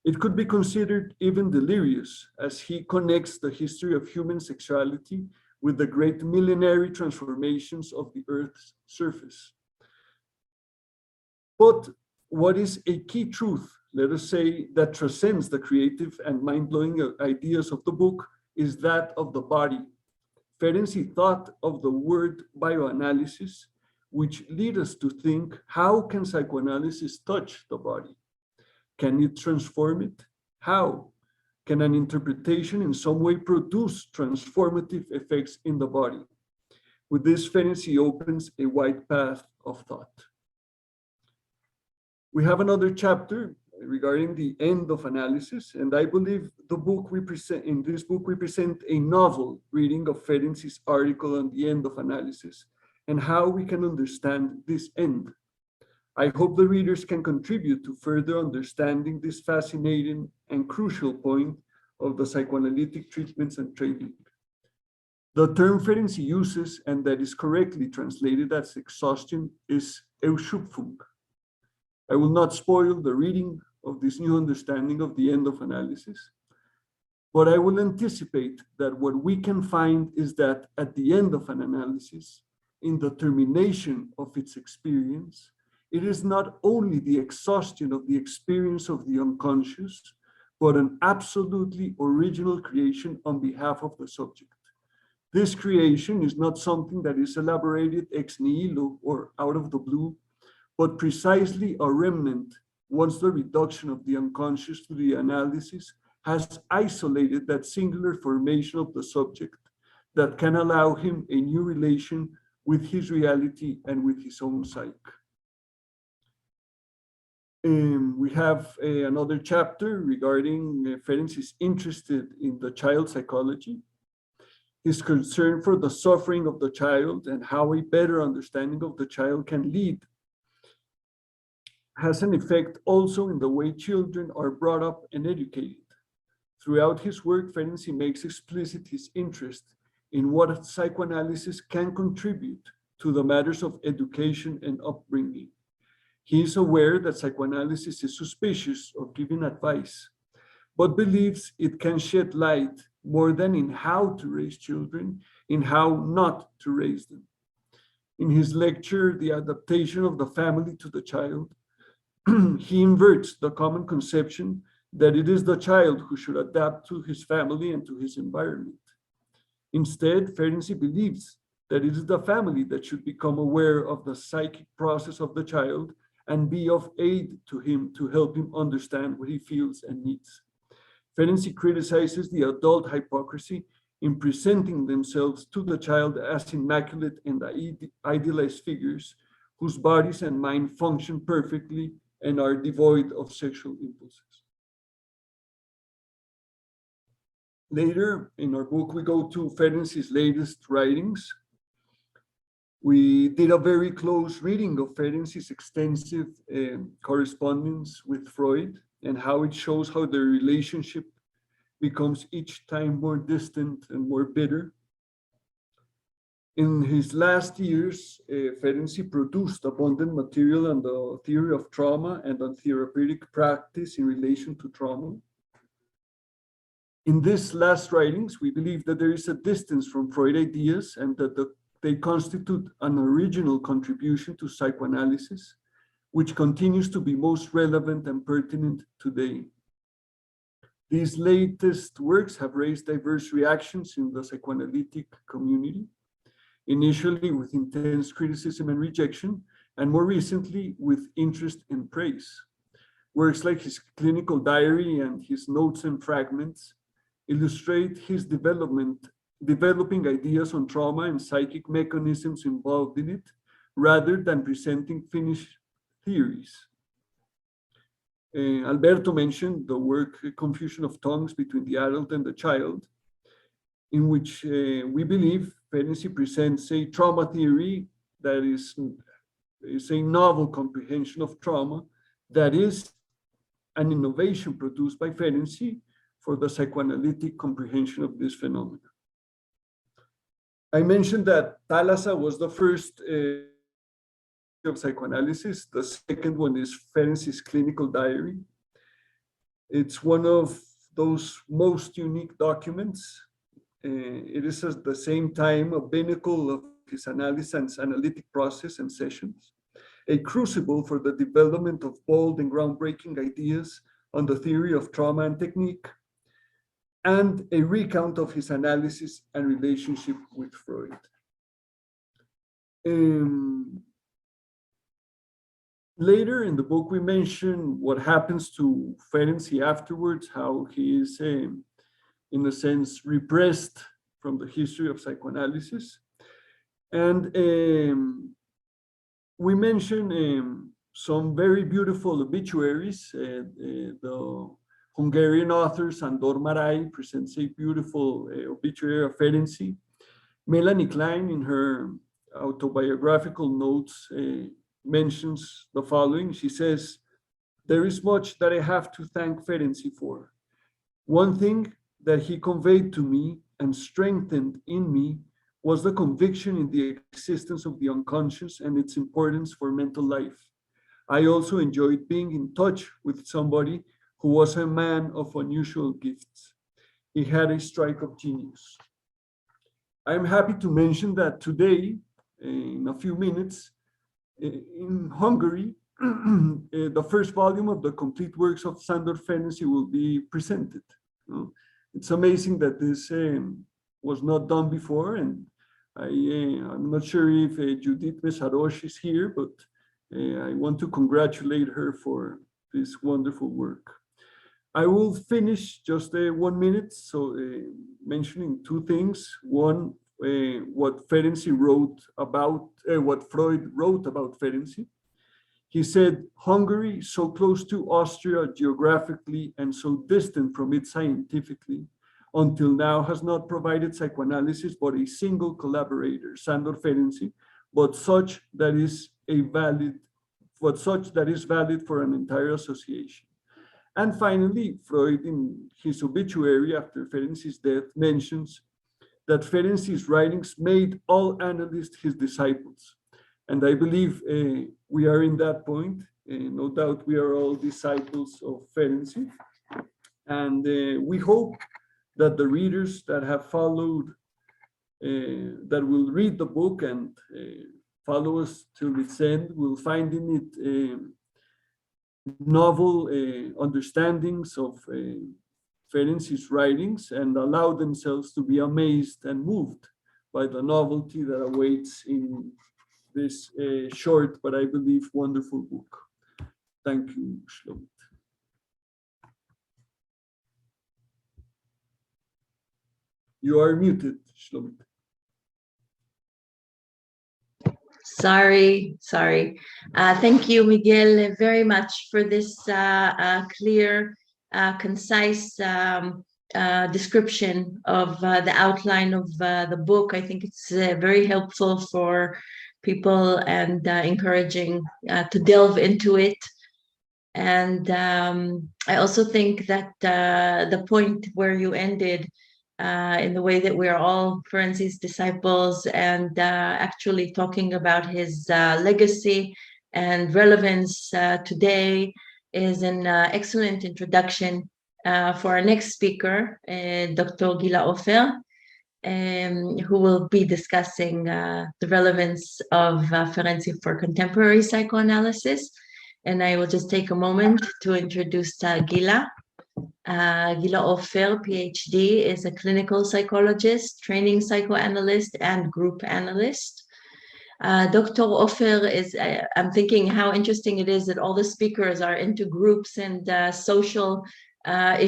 It could be considered even delirious, as he connects the history of human sexuality with the great millenary transformations of the Earth's surface. But what is a key truth, let us say, that transcends the creative and mind-blowing ideas of the book is that of the body. Ferenczi thought of the word bioanalysis, which lead us to think, how can psychoanalysis touch the body? Can it transform it? How? Can an interpretation in some way produce transformative effects in the body? With this, Ferenczi opens a wide path of thought. We have another chapter regarding the end of analysis, and I believe in this book we present a novel reading of Ferenczi's article on the end of analysis and how we can understand this end. I hope the readers can contribute to further understanding this fascinating and crucial point of the psychoanalytic treatments and training. The term Ferenczi uses, and that is correctly translated as exhaustion, is Erschöpfung. I will not spoil the reading of this new understanding of the end of analysis, but I will anticipate that what we can find is that at the end of an analysis, in the termination of its experience, it is not only the exhaustion of the experience of the unconscious, but an absolutely original creation on behalf of the subject. This creation is not something that is elaborated ex nihilo or out of the blue, but precisely a remnant once the reduction of the unconscious to the analysis has isolated that singular formation of the subject that can allow him a new relation with his reality and with his own psyche. We have another chapter regarding Ferenczi's interest in the child psychology, his concern for the suffering of the child and how a better understanding of the child can lead, has an effect also in the way children are brought up and educated. Throughout his work, Ferenczi makes explicit his interest in what psychoanalysis can contribute to the matters of education and upbringing. He is aware that psychoanalysis is suspicious of giving advice, but believes it can shed light more than in how to raise children, in how not to raise them. In his lecture, The Adaptation of the Family to the Child, he inverts the common conception that it is the child who should adapt to his family and to his environment. Instead, Ferenczi believes that it is the family that should become aware of the psychic process of the child and be of aid to him to help him understand what he feels and needs. Ferenczi criticizes the adult hypocrisy in presenting themselves to the child as immaculate and idealized figures whose bodies and mind function perfectly and are devoid of sexual impulses. Later in our book, we go to Ferenczi's latest writings. We did a very close reading of Ferenczi's extensive correspondence with Freud and how it shows how their relationship becomes each time more distant and more bitter. In his last years, Ferenczi produced abundant material on the theory of trauma and on therapeutic practice in relation to trauma. In these last writings, we believe that there is a distance from Freud ideas and that they constitute an original contribution to psychoanalysis, which continues to be most relevant and pertinent today. These latest works have raised diverse reactions in the psychoanalytic community, initially with intense criticism and rejection, and more recently with interest and praise. Works like his clinical diary and his notes and fragments illustrate his developing ideas on trauma and psychic mechanisms involved in it, rather than presenting finished theories. Alberto mentioned the work Confusion of Tongues Between the Adult and the Child, in which we believe Ferenczi presents a trauma theory that is a novel comprehension of trauma that is an innovation produced by Ferenczi for the psychoanalytic comprehension of this phenomenon. I mentioned that Thalassa was the first of psychoanalysis. The second one is Ferenczi's clinical diary. It's one of those most unique documents. It is at the same time a pinnacle of his analysis and analytic process and sessions, a crucible for the development of bold and groundbreaking ideas on the theory of trauma and technique, and a recount of his analysis and relationship with Freud. Later in the book, we mention what happens to Ferenczi afterwards, how he is, in a sense, repressed from the history of psychoanalysis. And we mention some very beautiful obituaries. The Hungarian author Sándor Márai presents a beautiful obituary of Ferenczi. Melanie Klein, in her autobiographical notes, mentions the following. She says, "There is much that I have to thank Ferenczi for. One thing that he conveyed to me and strengthened in me was the conviction in the existence of the unconscious and its importance for mental life. I also enjoyed being in touch with somebody who was a man of unusual gifts. He had a strike of genius." I'm happy to mention that today, in a few minutes, in Hungary, the first volume of the complete works of Sándor Ferenczi will be presented. It's amazing that this was not done before, and I'm not sure if Judith Mesarosh is here, but I want to congratulate her for this wonderful work. I will finish just 1 minute, so mentioning two things. One, what Ferenczi wrote about, what Freud wrote about Ferenczi. He said, "Hungary, so close to Austria geographically and so distant from it scientifically, until now has not provided psychoanalysis but a single collaborator, Sándor Ferenczi, but such that is valid for an entire association." And finally, Freud, in his obituary after Ferenczi's death, mentions that Ferenczi's writings made all analysts his disciples. And I believe we are in that point. No doubt we are all disciples of Ferenczi. And we hope that the readers that have followed, that will read the book and follow us till its end, will find in it novel understandings of Ferenczi's writings and allow themselves to be amazed and moved by the novelty that awaits in this short, but I believe wonderful book. Thank you, Shlomit. You are muted, Shlomit. Sorry. Thank you, Miguel, very much for this clear, concise description of the outline of the book. I think it's very helpful for people and encouraging to delve into it. And I also think that the point where you ended, in the way that we are all Ferenczi's disciples, and actually talking about his legacy and relevance today, is an excellent introduction for our next speaker, Dr. Gila Ofer, who will be discussing the relevance of Ferenczi for contemporary psychoanalysis. And I will just take a moment to introduce Gila. Gila Ofer, PhD, is a clinical psychologist, training psychoanalyst, and group analyst. Dr. Ofer is, I'm thinking how interesting it is that all the speakers are into groups and social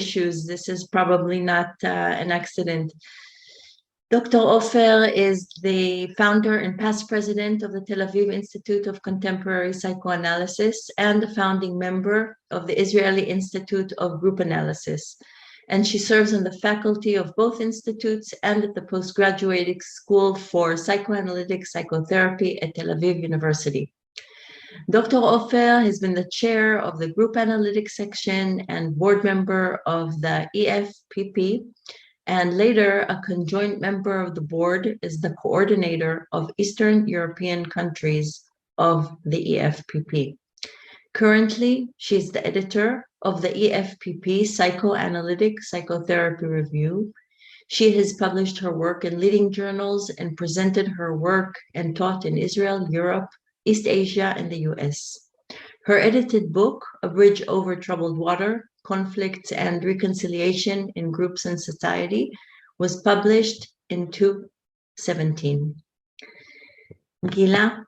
issues. This is probably not an accident. Dr. Ofer is the founder and past president of the Tel Aviv Institute of Contemporary Psychoanalysis and the founding member of the Israeli Institute of Group Analysis. And she serves on the faculty of both institutes and at the postgraduate school for psychoanalytic psychotherapy at Tel Aviv University. Dr. Ofer has been the chair of the group analytics section and board member of the EFPP, and later a conjoint member of the board as the coordinator of Eastern European countries of the EFPP. Currently, she's the editor of the EFPP Psychoanalytic Psychotherapy Review. She has published her work in leading journals and presented her work and taught in Israel, Europe, East Asia, and the US. Her edited book, A Bridge Over Troubled Water, Conflicts and Reconciliation in Groups and Society, was published in 2017. Gila,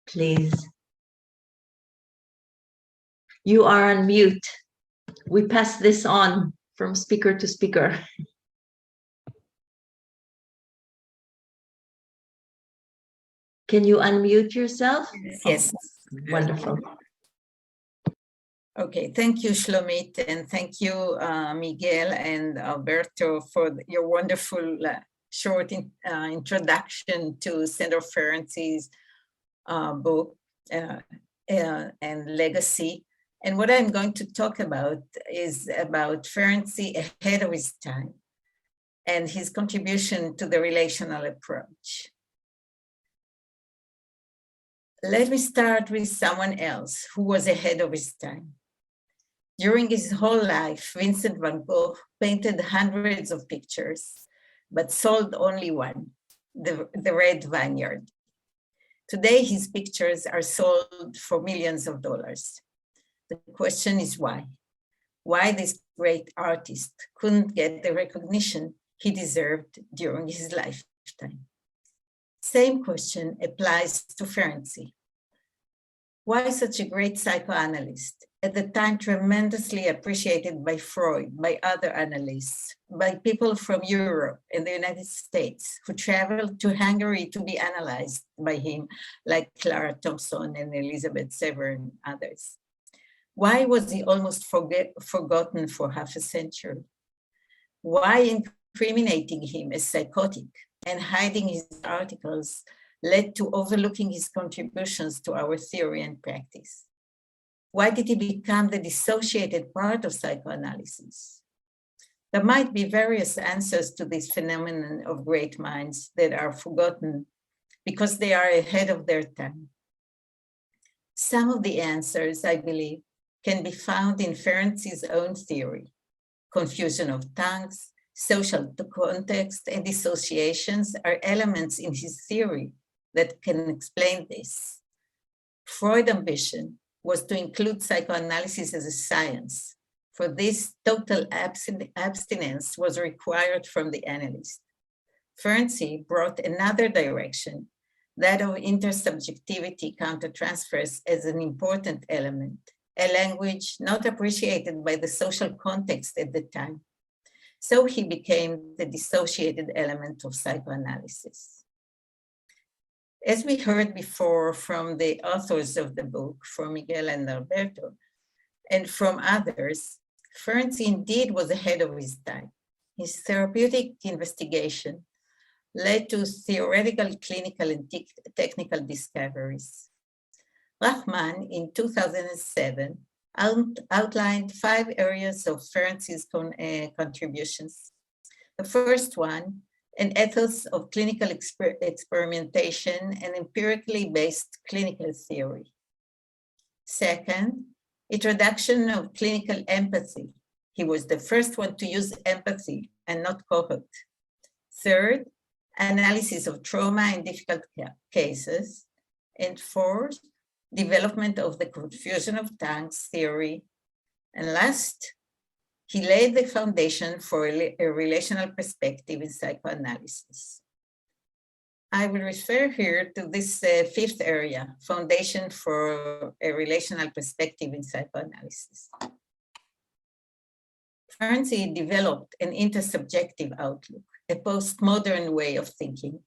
please. You are on mute. We pass this on from speaker to speaker. can you unmute yourself? Yes. Wonderful. Okay, thank you, Shlomit, and thank you, Miguel and Alberto, for your wonderful short introduction to SÁNDOR FERENCZI's book and legacy. And what I'm going to talk about is about Ferenczi ahead of his time and his contribution to the relational approach. Let me start with someone else who was ahead of his time. During his whole life, Vincent Van Gogh painted hundreds of pictures, but sold only one, the Red Vineyard. Today, his pictures are sold for millions of dollars. The question is why? Why this great artist couldn't get the recognition he deserved during his lifetime? Same question applies to Ferenczi. Why such a great psychoanalyst, at the time tremendously appreciated by Freud, by other analysts, by people from Europe and the United States who traveled to Hungary to be analyzed by him, like Clara Thompson and Elizabeth Sever and others? Why was he almost forgotten for half a century? Why incriminating him as psychotic and hiding his articles led to overlooking his contributions to our theory and practice? Why did he become the dissociated part of psychoanalysis? There might be various answers to this phenomenon of great minds that are forgotten because they are ahead of their time. Some of the answers, I believe, can be found in Ferenczi's own theory. Confusion of tongues, social context, and dissociations are elements in his theory that can explain this. Freud's ambition was to include psychoanalysis as a science. For this, total abstinence was required from the analyst. Ferenczi brought another direction, that of intersubjectivity countertransfers as an important element, a language not appreciated by the social context at the time. So he became the dissociated element of psychoanalysis. As we heard before from the authors of the book, from Miguel and Alberto, and from others, Ferenczi indeed was ahead of his time. His therapeutic investigation led to theoretical, clinical, and technical discoveries. Rahman, in 2007, outlined 5 areas of Ferenczi's contributions. The first one, an ethos of clinical experimentation and empirically based clinical theory. Second, introduction of clinical empathy. He was the first one to use empathy and not cohort. Third, analysis of trauma in difficult cases. And fourth, development of the confusion of tongues theory. And last, he laid the foundation for a relational perspective in psychoanalysis. I will refer here to this 5th area, foundation for a relational perspective in psychoanalysis. Ferenczi developed an intersubjective outlook, a postmodern way of thinking,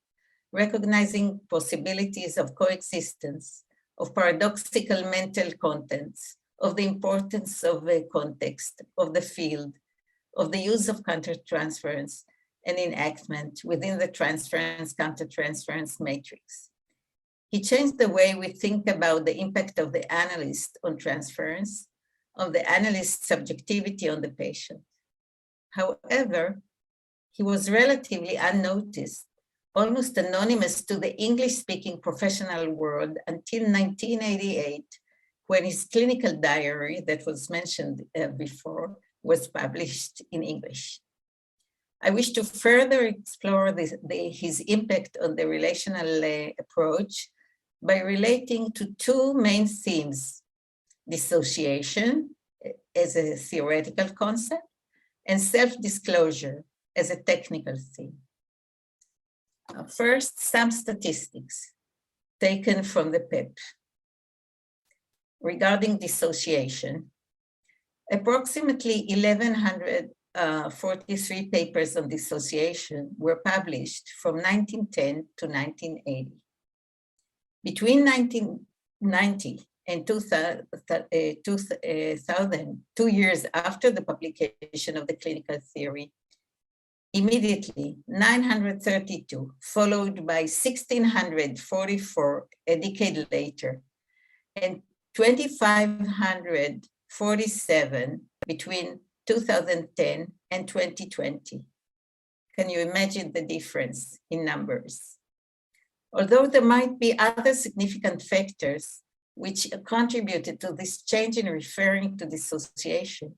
recognizing possibilities of coexistence, of paradoxical mental contents, of the importance of the context, of the field, of the use of countertransference and enactment within the transference-countertransference matrix. He changed the way we think about the impact of the analyst on transference, of the analyst's subjectivity on the patient. However, he was relatively unnoticed, almost anonymous to the English-speaking professional world until 1988, when his clinical diary that was mentioned before was published in English. I wish to further explore his impact on the relational approach by relating to 2 main themes: dissociation as a theoretical concept and self-disclosure as a technical theme. First, some statistics taken from the PEP. Regarding dissociation, approximately 1,143 papers on dissociation were published from 1910 to 1980. Between 1990 and 2000, 2 years after the publication of the clinical theory, immediately 932, followed by 1644 a decade later, and 2547 between 2010 and 2020. Can you imagine the difference in numbers? Although there might be other significant factors which contributed to this change in referring to dissociation,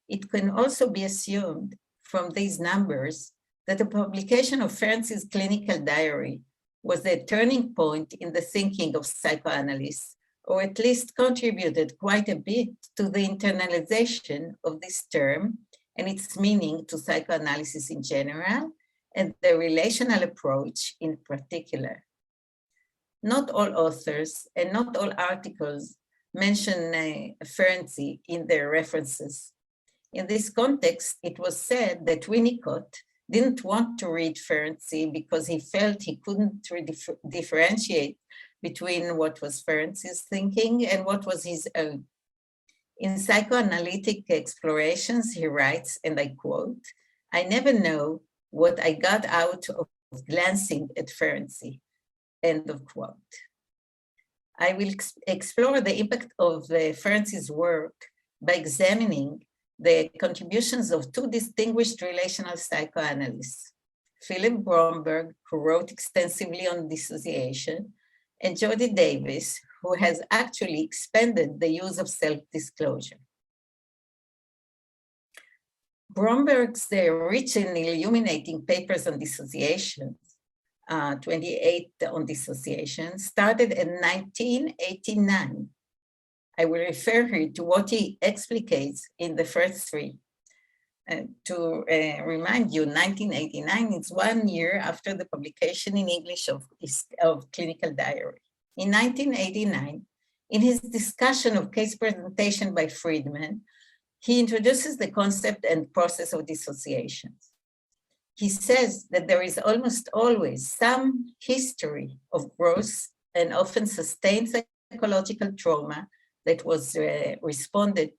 it can also be assumed from these numbers that the publication of Ferenczy's clinical diary was a turning point in the thinking of psychoanalysts, or at least contributed quite a bit to the internalization of this term and its meaning to psychoanalysis in general, and the relational approach in particular. Not all authors and not all articles mention Ferenczi in their references. In this context, it was said that Winnicott didn't want to read Ferenczi because he felt he couldn't differentiate between what was Ferenczi's thinking and what was his own. In psychoanalytic explorations, he writes, and I quote, "I never know what I got out of glancing at Ferenczi," end of quote. I will explore the impact of Ferenczi's work by examining the contributions of two distinguished relational psychoanalysts, Philip Bromberg, who wrote extensively on dissociation, and Jody Davis, who has actually expanded the use of self-disclosure. Bromberg's rich and illuminating papers on dissociation, 28 on dissociation, started in 1989. I will refer here to what he explicates in the first three. To remind you, 1989 is 1 year after the publication in English of clinical diary. In 1989, in his discussion of case presentation by Friedman, he introduces the concept and process of dissociation. He says that there is almost always some history of gross and often sustained psychological trauma that was responded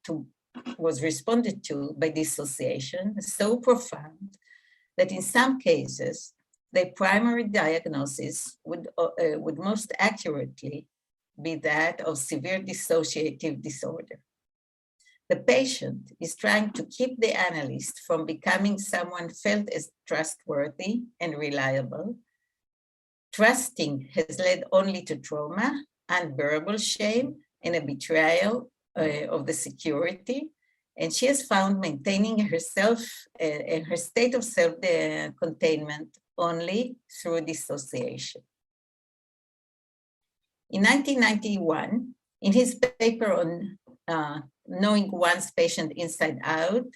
to by dissociation, so profound that in some cases, the primary diagnosis would most accurately be that of severe dissociative disorder. The patient is trying to keep the analyst from becoming someone felt as trustworthy and reliable. Trusting has led only to trauma, unbearable shame, and a betrayal of the security, and she has found maintaining herself and her state of self-containment only through dissociation. In 1991, in his paper on knowing one's patient inside out,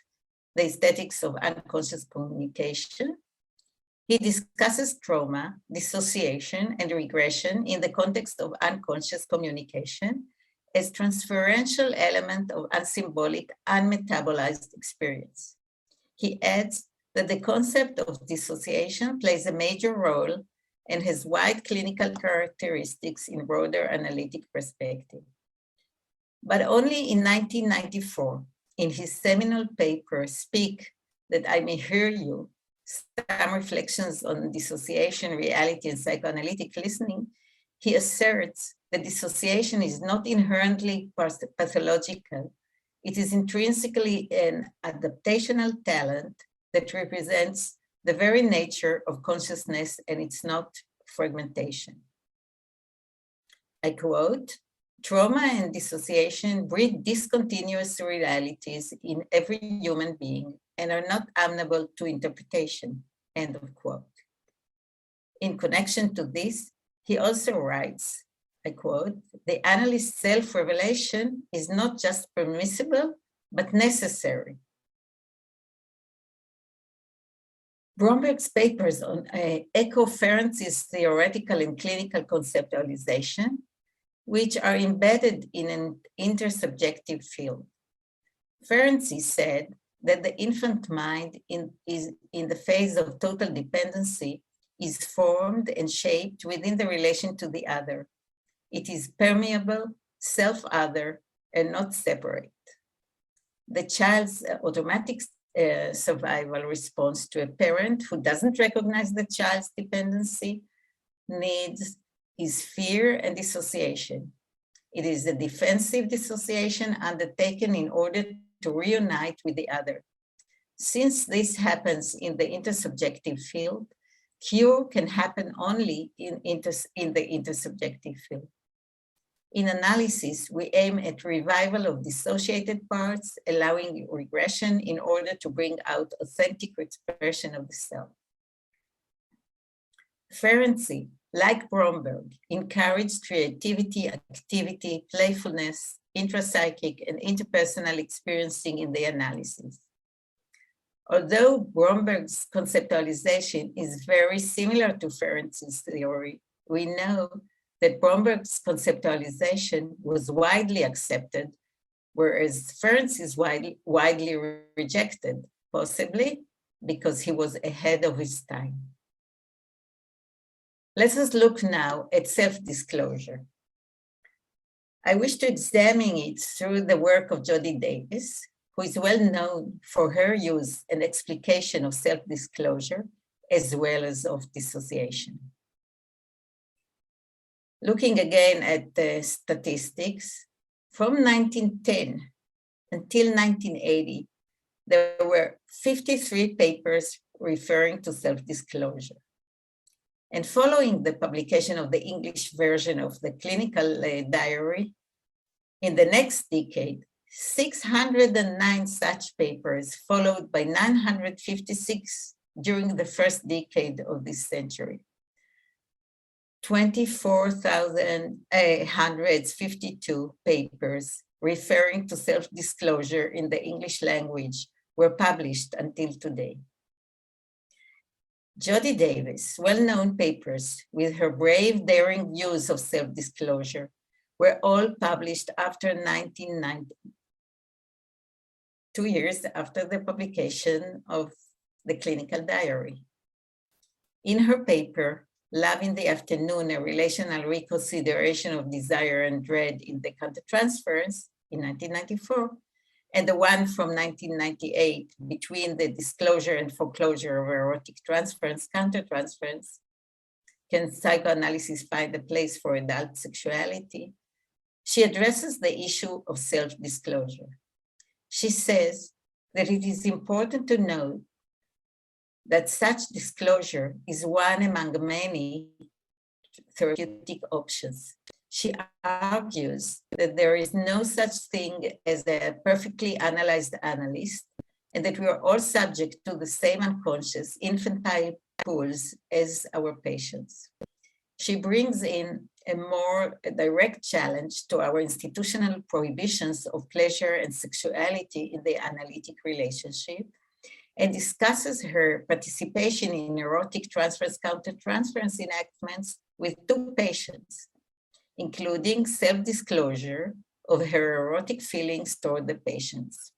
the aesthetics of unconscious communication, he discusses trauma, dissociation, and regression in the context of unconscious communication as transferential element of unsymbolic, unmetabolized experience. He adds that the concept of dissociation plays a major role and has wide clinical characteristics in broader analytic perspective. But only in 1994, in his seminal paper, Speak, That I May Hear You, Some Reflections on Dissociation, Reality, and Psychoanalytic Listening, he asserts that dissociation is not inherently pathological. It is intrinsically an adaptational talent that represents the very nature of consciousness, and it's not fragmentation. I quote, "Trauma and dissociation breed discontinuous realities in every human being and are not amenable to interpretation," end of quote. In connection to this, he also writes, I quote, "The analyst's self-revelation is not just permissible, but necessary." Bromberg's papers on echo Ferenczi's theoretical and clinical conceptualization, which are embedded in an intersubjective field. Ferenczi said that the infant mind is in the phase of total dependency is formed and shaped within the relation to the other. It is permeable, self-other, and not separate. The child's automatic survival response to a parent who doesn't recognize the child's dependency needs is fear and dissociation. It is a defensive dissociation undertaken in order to reunite with the other. Since this happens in the intersubjective field, cure can happen only in the intersubjective field. In analysis, we aim at revival of dissociated parts, allowing regression in order to bring out authentic expression of the self. Ferenczi, like Bromberg, encouraged creativity, activity, playfulness, intrapsychic, and interpersonal experiencing in the analysis. Although Bromberg's conceptualization is very similar to Ferenczi's theory, we know that Bromberg's conceptualization was widely accepted, whereas Ferenczi's widely rejected, possibly because he was ahead of his time. Let us look now at self-disclosure. I wish to examine it through the work of Jody Davis, who is well known for her use and explication of self-disclosure, as well as of dissociation. Looking again at the statistics, from 1910 until 1980, there were 53 papers referring to self-disclosure. And following the publication of the English version of the clinical diary, in the next decade, 609 such papers, followed by 956 during the first decade of this century. 24,152 papers referring to self-disclosure in the English language were published until today. Jody Davis' well-known papers with her brave, daring use of self-disclosure were all published after 1990, 2 years after the publication of the clinical diary. In her paper, Love in the Afternoon, a Relational Reconsideration of Desire and Dread in the Countertransference in 1994, and the one from 1998, Between the Disclosure and Foreclosure of Erotic Transference, Countertransference, Can Psychoanalysis Find a Place for Adult Sexuality? She addresses the issue of self-disclosure. She says that it is important to note that such disclosure is one among many therapeutic options. She argues that there is no such thing as a perfectly analyzed analyst, and that we are all subject to the same unconscious infantile pools as our patients. She brings in a more direct challenge to our institutional prohibitions of pleasure and sexuality in the analytic relationship, and discusses her participation in erotic transference, countertransference enactments with 2 patients, including self-disclosure of her erotic feelings toward the patients.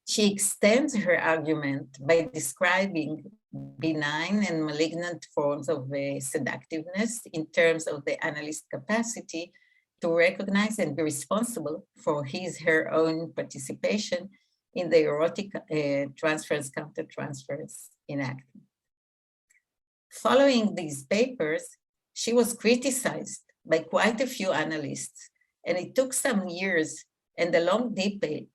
She extends her argument by describing benign and malignant forms of seductiveness in terms of the analyst's capacity to recognize and be responsible for her own participation in the erotic transference, countertransference enactment. Following these papers, she was criticized by quite a few analysts, and it took some years and a long debate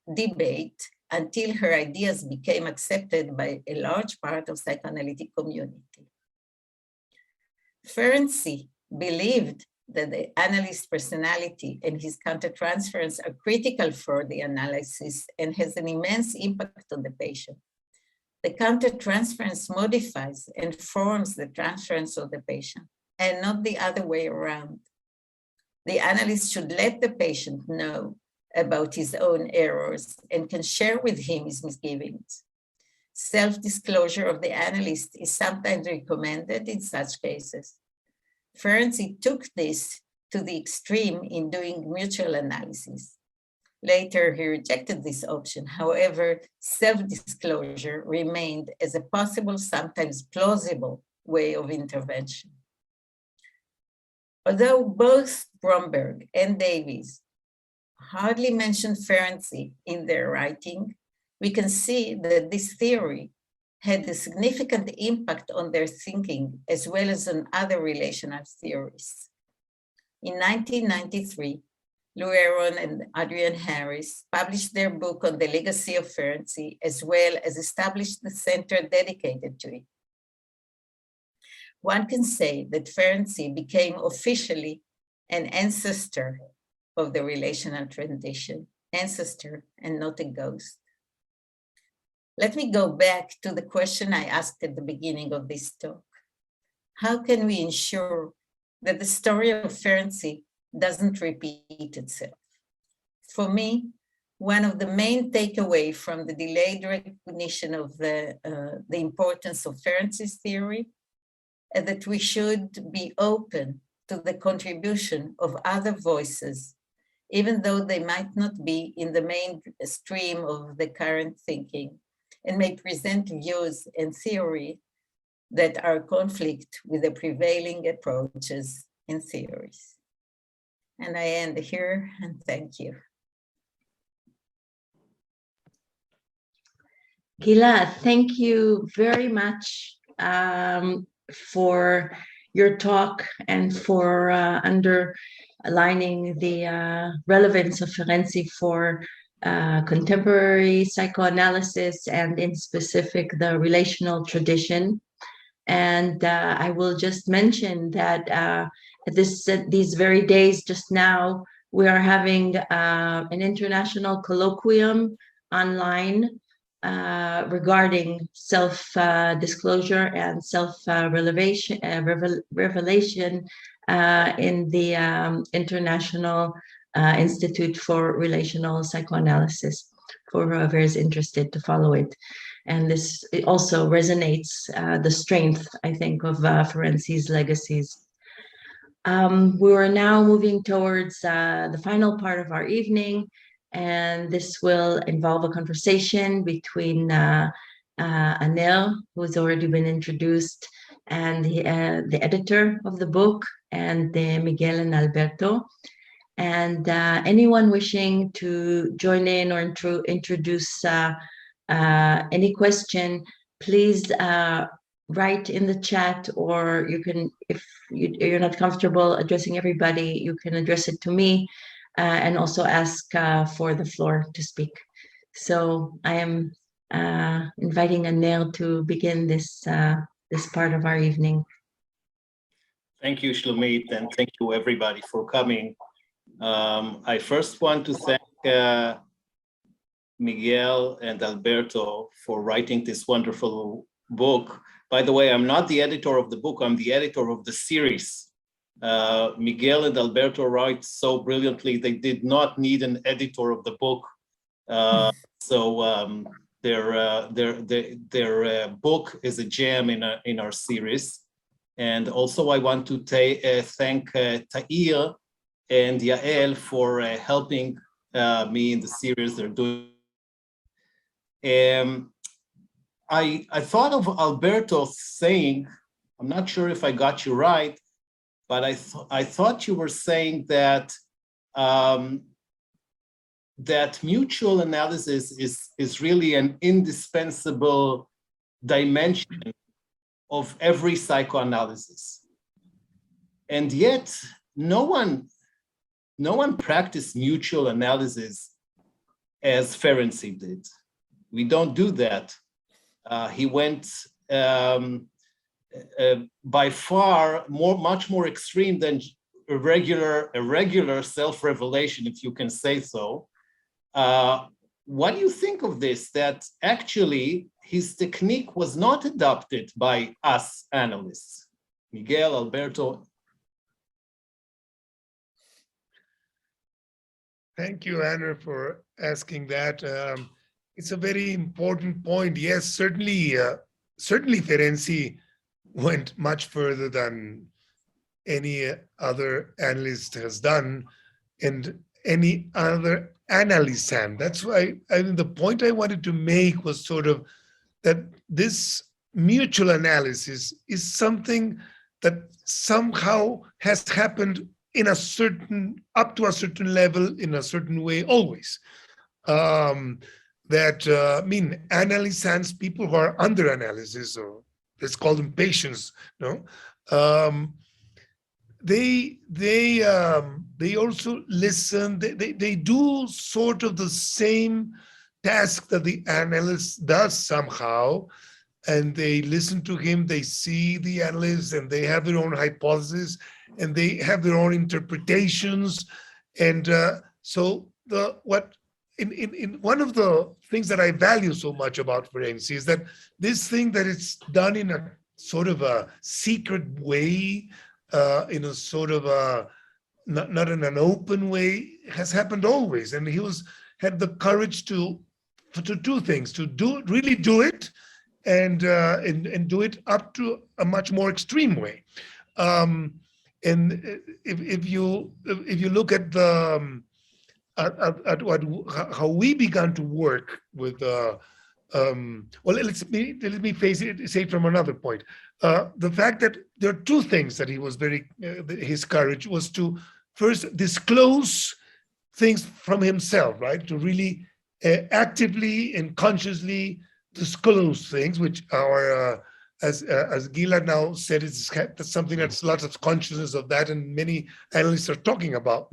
until her ideas became accepted by a large part of the psychoanalytic community. Ferenczi believed that the analyst's personality and his countertransference are critical for the analysis and has an immense impact on the patient. The countertransference modifies and forms the transference of the patient, and not the other way around. The analyst should let the patient know about his own errors and can share with him his misgivings. Self-disclosure of the analyst is sometimes recommended in such cases. Ferenczi took this to the extreme in doing mutual analysis. Later, he rejected this option. However, self-disclosure remained as a possible, sometimes plausible way of intervention. Although both Bromberg and Davies hardly mention Ferenczi in their writing, we can see that this theory had a significant impact on their thinking as well as on other relational theories. In 1993, Lou Aron and Adrian Harris published their book on the legacy of Ferenczi, as well as established the center dedicated to it. One can say that Ferenczi became officially an ancestor of the relational tradition, ancestor and not a ghost. Let me go back to the question I asked at the beginning of this talk. How can we ensure that the story of Ferenczi doesn't repeat itself? For me, one of the main takeaways from the delayed recognition of the importance of Ferenczi's theory is that we should be open to the contribution of other voices, even though they might not be in the mainstream of the current thinking, and may present views and theory that are conflict with the prevailing approaches and theories. And I end here, and thank you. Gila, thank you very much for your talk and for underlining the relevance of Ferenczi for contemporary psychoanalysis and in specific the relational tradition. And I will just mention that these very days just now, we are having an international colloquium online regarding self-disclosure and self-revelation in the International Institute for Relational Psychoanalysis, for whoever is interested to follow it. And this it also resonates the strength, I think, of Ferenczi's legacies. We are now moving towards the final part of our evening, and this will involve a conversation between Anel, who has already been introduced, and the editor of the book, and Miigel and Alberto. And anyone wishing to join in or introduce any question, please write in the chat, or you can, if you're not comfortable addressing everybody, you can address it to me and also ask for the floor to speak. So I am inviting Anel to begin this part of our evening. Thank you, Shlomit, and thank you everybody for coming. I first want to thank Miigel and Alberto for writing this wonderful book. By the way, I'm not the editor of the book, I'm the editor of the series. Miigel and Alberto write so brilliantly, they did not need an editor of the book. So their book is a gem in our series. And also I want to thank Tair and Yael for helping me in the series they're doing. I thought of Alberto saying, I'm not sure if I got you right, but I thought you were saying that that mutual analysis is really an indispensable dimension of every psychoanalysis. And yet no one practiced mutual analysis as Ferenczi did. We don't do that. He went by far much more extreme than a regular self-revelation, if you can say so. What do you think of this? That actually his technique was not adopted by us analysts, Miigel, Alberto. Thank you, Anna, for asking that. It's a very important point. Yes, certainly Ferenczi went much further than any other analyst has done, and any other analyst can. That's why the point I wanted to make was sort of that this mutual analysis is something that somehow has happened in a certain, up to a certain level, in a certain way, always. Analysans, people who are under analysis, or let's call them patients, no? They also listen, they do sort of the same task that the analyst does somehow, and they listen to him, they see the analyst, and they have their own hypothesis, and they have their own interpretations. And so in one of the things that I value so much about Ferenczi is that this thing that it's done in a sort of a secret way, in a sort of a, not in an open way, has happened always. And he had the courage to do things, to really do it, and do it up to a much more extreme way. And if you look at how we began to work with, well, let me say it from another point. The fact that there are two things that he was his courage was to first disclose things from himself, right? To really actively and consciously disclose things, which are, as Gila now said, that's something that's lots of consciousness of that, and many analysts are talking about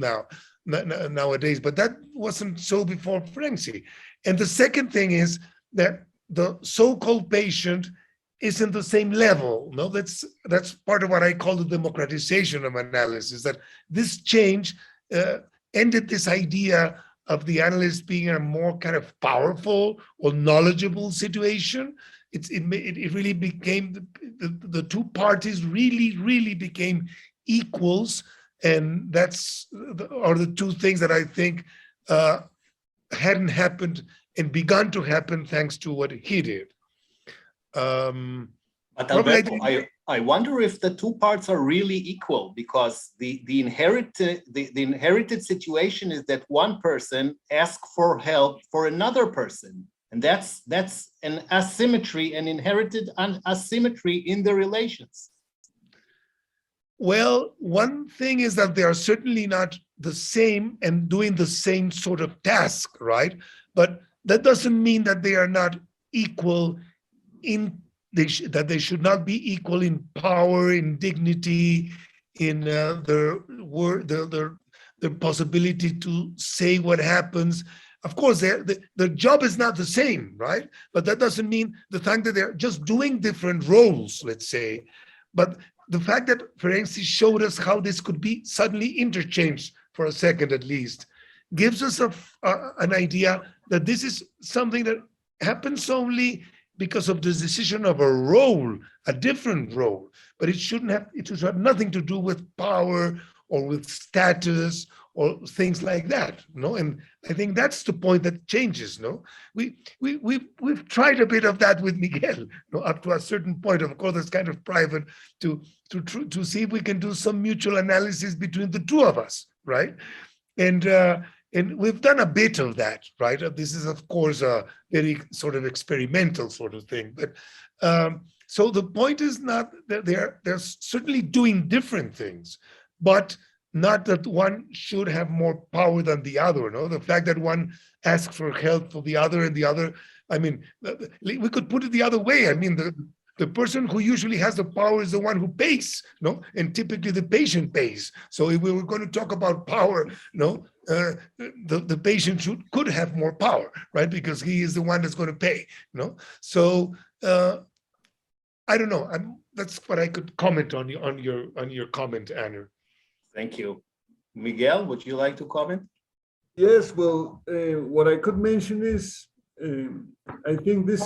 nowadays, but that wasn't so before Ferenczi. And the second thing is that the so-called patient isn't the same level. No, that's part of what I call the democratization of analysis, that this change ended this idea of the analyst being in a more kind of powerful or knowledgeable situation. It really became, the two parties really became equals, and that's are the two things that I think hadn't happened and begun to happen thanks to what he did. But Alberto, I wonder if the two parts are really equal, because the inherited situation is that one person asks for help for another person, and that's an asymmetry, an inherited asymmetry in the relations. Well, one thing is that they are certainly not the same and doing the same sort of task, right? But that doesn't mean that they are not equal that they should not be equal in power, in dignity, in their possibility to say what happens. Of course, their job is not the same, right? But that doesn't mean the fact that they're just doing different roles, let's say. But the fact that Ferenczi showed us how this could be suddenly interchanged for a second at least, gives us an idea that this is something that happens only because of the decision of a role, a different role, but it should have nothing to do with power or with status or things like that, no? And I think that's the point that changes, no? We've tried a bit of that with Miguel, no? Up to a certain point. Of course, it's kind of private to see if we can do some mutual analysis between the two of us, right? And we've done a bit of that, right? This is, of course, a very sort of experimental sort of thing. But so the point is not that they're certainly doing different things, but not that one should have more power than the other. No, the fact that one asks for help for the other, and the other, I mean, we could put it the other way. I mean, the person who usually has the power is the one who pays, no? And typically the patient pays. So if we were going to talk about power, no, the patient could have more power, right? Because he is the one that's going to pay, no? So I don't know. That's what I could comment on your comment, Anna. Thank you. Miguel, would you like to comment? Yes, well, what I could mention is, I think this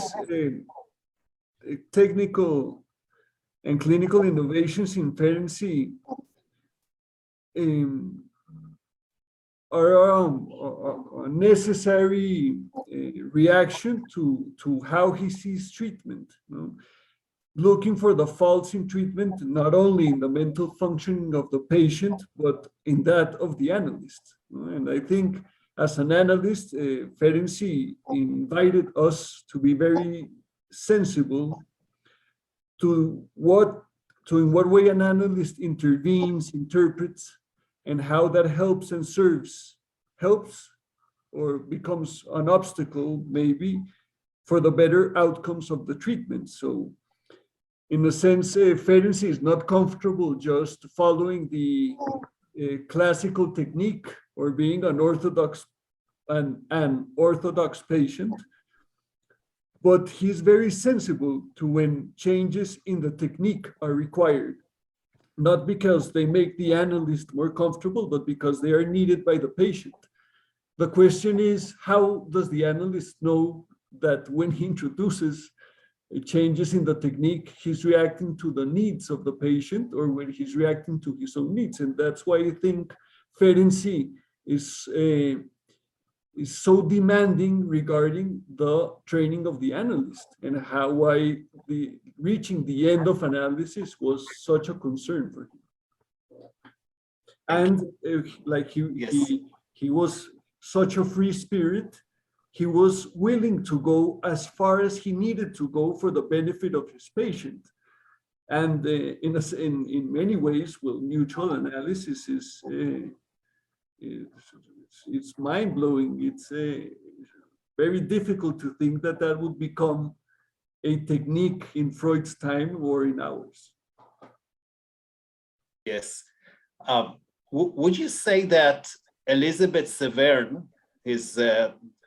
technical and clinical innovations in Ferenczi are a necessary reaction to how he sees treatment. You know? Looking for the faults in treatment, not only in the mental functioning of the patient, but in that of the analyst. And I think as an analyst, Ferenczi invited us to be very sensible to what So in what way an analyst intervenes, interprets, and how that helps and serves, helps or becomes an obstacle maybe for the better outcomes of the treatment. So in a sense, Ferenczi is not comfortable just following the classical technique or being an orthodox patient, but he's very sensible to when changes in the technique are required, not because they make the analyst more comfortable, but because they are needed by the patient. The question is, how does the analyst know that when he introduces changes in the technique, he's reacting to the needs of the patient or when he's reacting to his own needs? And that's why I think Ferenczi is so demanding regarding the training of the analyst and why reaching the end of analysis was such a concern for him. And like he was such a free spirit, he was willing to go as far as he needed to go for the benefit of his patient. And in many ways, well, mutual analysis is it's mind-blowing. It's very difficult to think that that would become a technique in Freud's time or in ours. Yes. Would you say that Elizabeth Severn, his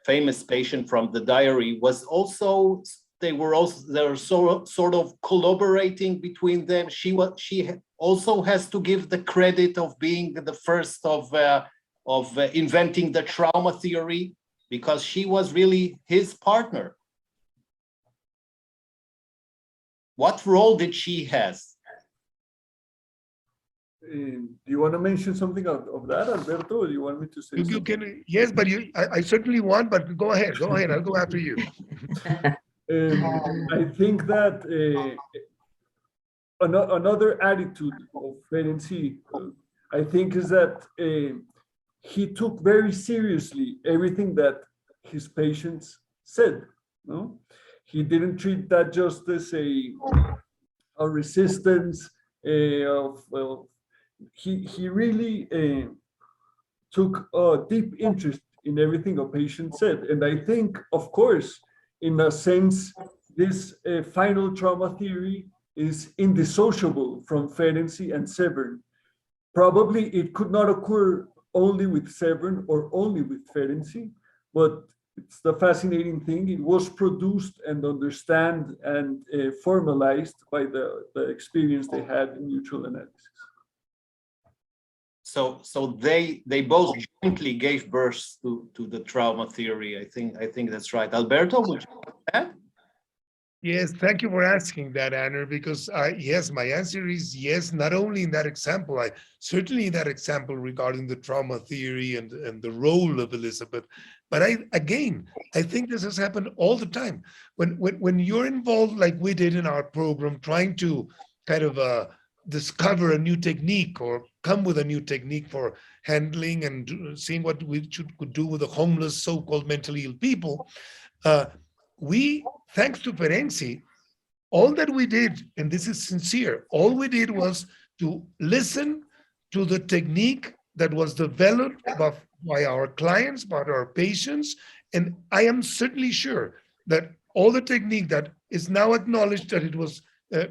famous patient from the diary, was also, they were sort of collaborating between them? She also has to give the credit of being the first of inventing the trauma theory, because she was really his partner. What role did she have? Do you want to mention something of that, Alberto, or do you want me to say something? You can, yes, but I certainly want, but go ahead, I'll go after you. I think that another attitude of Ferenczi, I think, is that he took very seriously everything that his patients said. No, he didn't treat that just as a resistance he really took a deep interest in everything a patient said. And I think, of course, in a sense, this final trauma theory is indissociable from Ferenczi and Severn. Probably it could not occur only with Severn or only with Ferenczi, but it's the fascinating thing. It was produced and understood and formalized by the experience they had in mutual analysis. So they both jointly gave birth to the trauma theory. I think that's right. Alberto, would you add? Yes, thank you for asking that, Anna, because yes, my answer is yes, not only in that example, certainly in that example regarding the trauma theory and the role of Elizabeth, but I think this has happened all the time. When you're involved, like we did in our program, trying to kind of discover a new technique or come with a new technique for handling and seeing what we could do with the homeless, so-called mentally ill people, we, thanks to Ferenczi, all that we did, and this is sincere, all we did was to listen to the technique that was developed by our clients, by our patients, and I am certainly sure that all the technique that is now acknowledged that it was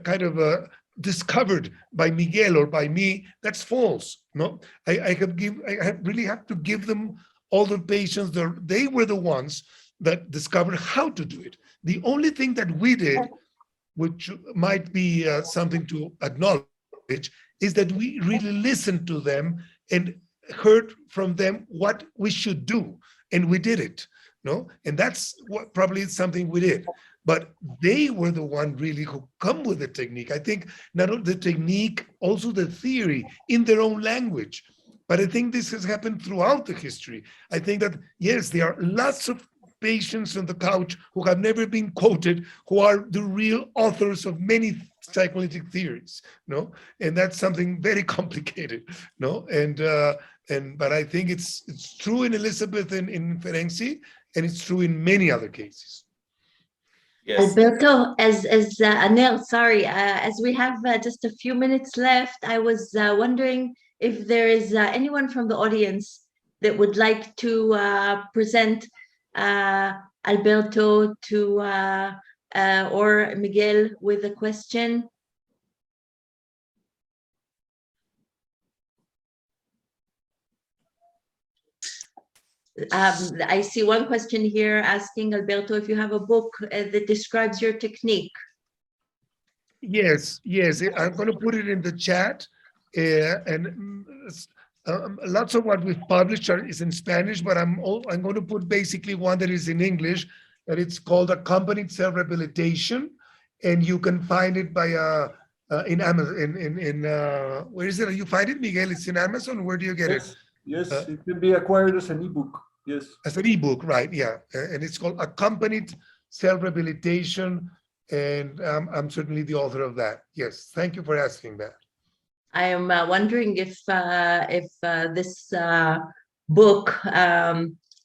kind of discovered by Miguel or by me, that's false. No, I really have to give them, all the patients, they were the ones that discovered how to do it. The only thing that we did, which might be something to acknowledge, is that we really listened to them and heard from them what we should do, and we did it. No, and that's what probably is something we did. But they were the one really who come with the technique. I think not only the technique, also the theory in their own language. But I think this has happened throughout the history. I think that, yes, there are lots of patients on the couch who have never been quoted, who are the real authors of many psychoanalytic theories, no? And that's something very complicated, no? But I think it's true in Elizabeth and in Ferenczi, and it's true in many other cases. Yes. Alberto, as Anil, sorry, as we have just a few minutes left, I was wondering if there is anyone from the audience that would like to present Alberto to or Miguel with a question. I see one question here asking Alberto if you have a book that describes your technique. Yes, I'm going to put it in the chat. And lots of what we've published is in Spanish, but I'm going to put basically one that is in English, and it's called Accompanied Self-Rehabilitation, and you can find it by in Amazon. Where is it? You find it, Miguel? It's in Amazon. Where do you get it? Yes, it can be acquired as an ebook. Yes, as an ebook, right? Yeah, and it's called Accompanied Self-Rehabilitation, and I'm certainly the author of that. Yes, thank you for asking that. I am wondering if this book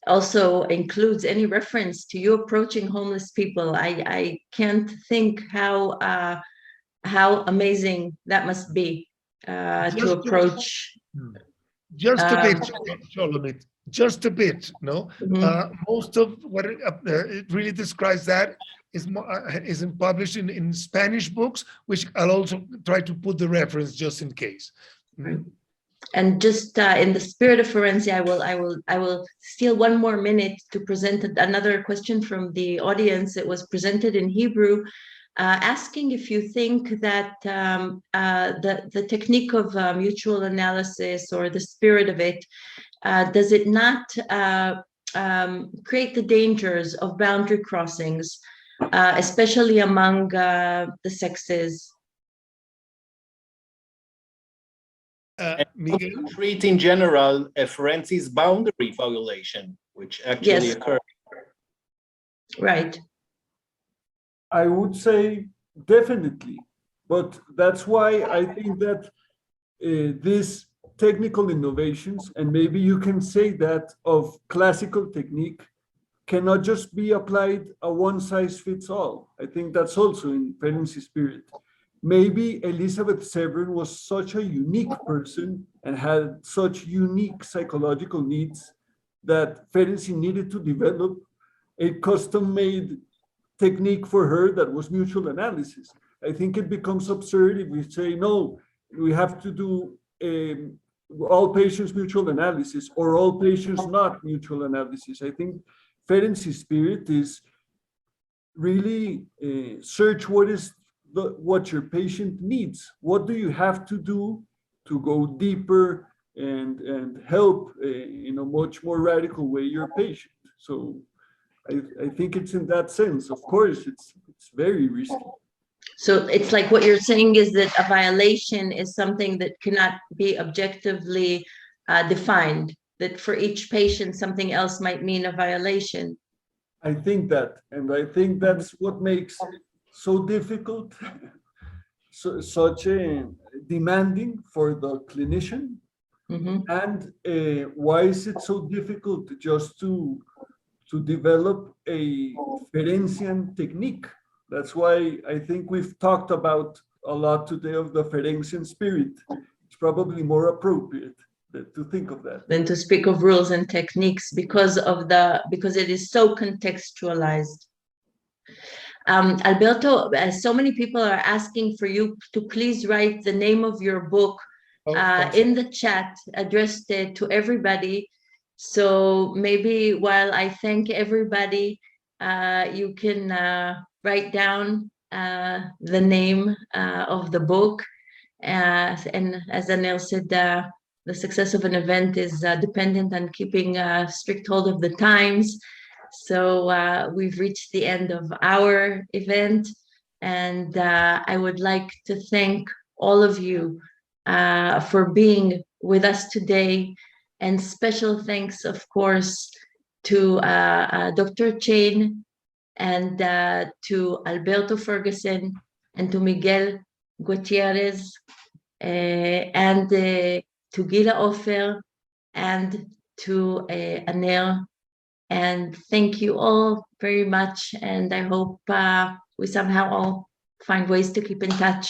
also includes any reference to you approaching homeless people. I can't think how amazing that must be to approach. Just a bit, Sholomit. Just a bit, no? Most of what it really describes that is published in Spanish books, which I'll also try to put the reference just in case. And just in the spirit of Ferenczi, I will steal one more minute to present another question from the audience. It was presented in Hebrew, asking if you think that the technique of mutual analysis or the spirit of it, does it not create the dangers of boundary crossings, especially among the sexes? Miguel? Treat in general Ferenczi's boundary violation, which actually occurred. Right. I would say definitely, but that's why I think that these technical innovations, and maybe you can say that of classical technique, cannot just be applied a one-size-fits-all. I think that's also in Ferenczi's spirit. Maybe Elizabeth Severin was such a unique person and had such unique psychological needs that Ferenczi needed to develop a custom-made technique for her that was mutual analysis. I think it becomes absurd if we say, no, we have to do all patients mutual analysis or all patients not mutual analysis. I think Ferenczi's spirit is really search what your patient needs. What do you have to do to go deeper and help in a much more radical way your patient? So I think it's in that sense. Of course, it's very risky. So it's like what you're saying is that a violation is something that cannot be objectively defined, that for each patient, something else might mean a violation. I think that, and I think that's what makes so difficult, such a demanding for the clinician. And why is it so difficult just to develop a Ferencian technique? That's why I think we've talked about a lot today of the Ferencian spirit. It's probably more appropriate to think of that than to speak of rules and techniques because it is so contextualized. Alberto, so many people are asking for you to please write the name of your book in the chat, addressed to everybody. So maybe while I thank everybody, you can write down the name of the book. And as Anil said, the success of an event is dependent on keeping strict hold of the times. So we've reached the end of our event, and I would like to thank all of you for being with us today, and special thanks, of course, to Dr. Chain and to Alberto Ferguson and to Miguel Gutierrez and to Gila Ofer and to Anil And thank you all very much. And I hope we somehow all find ways to keep in touch.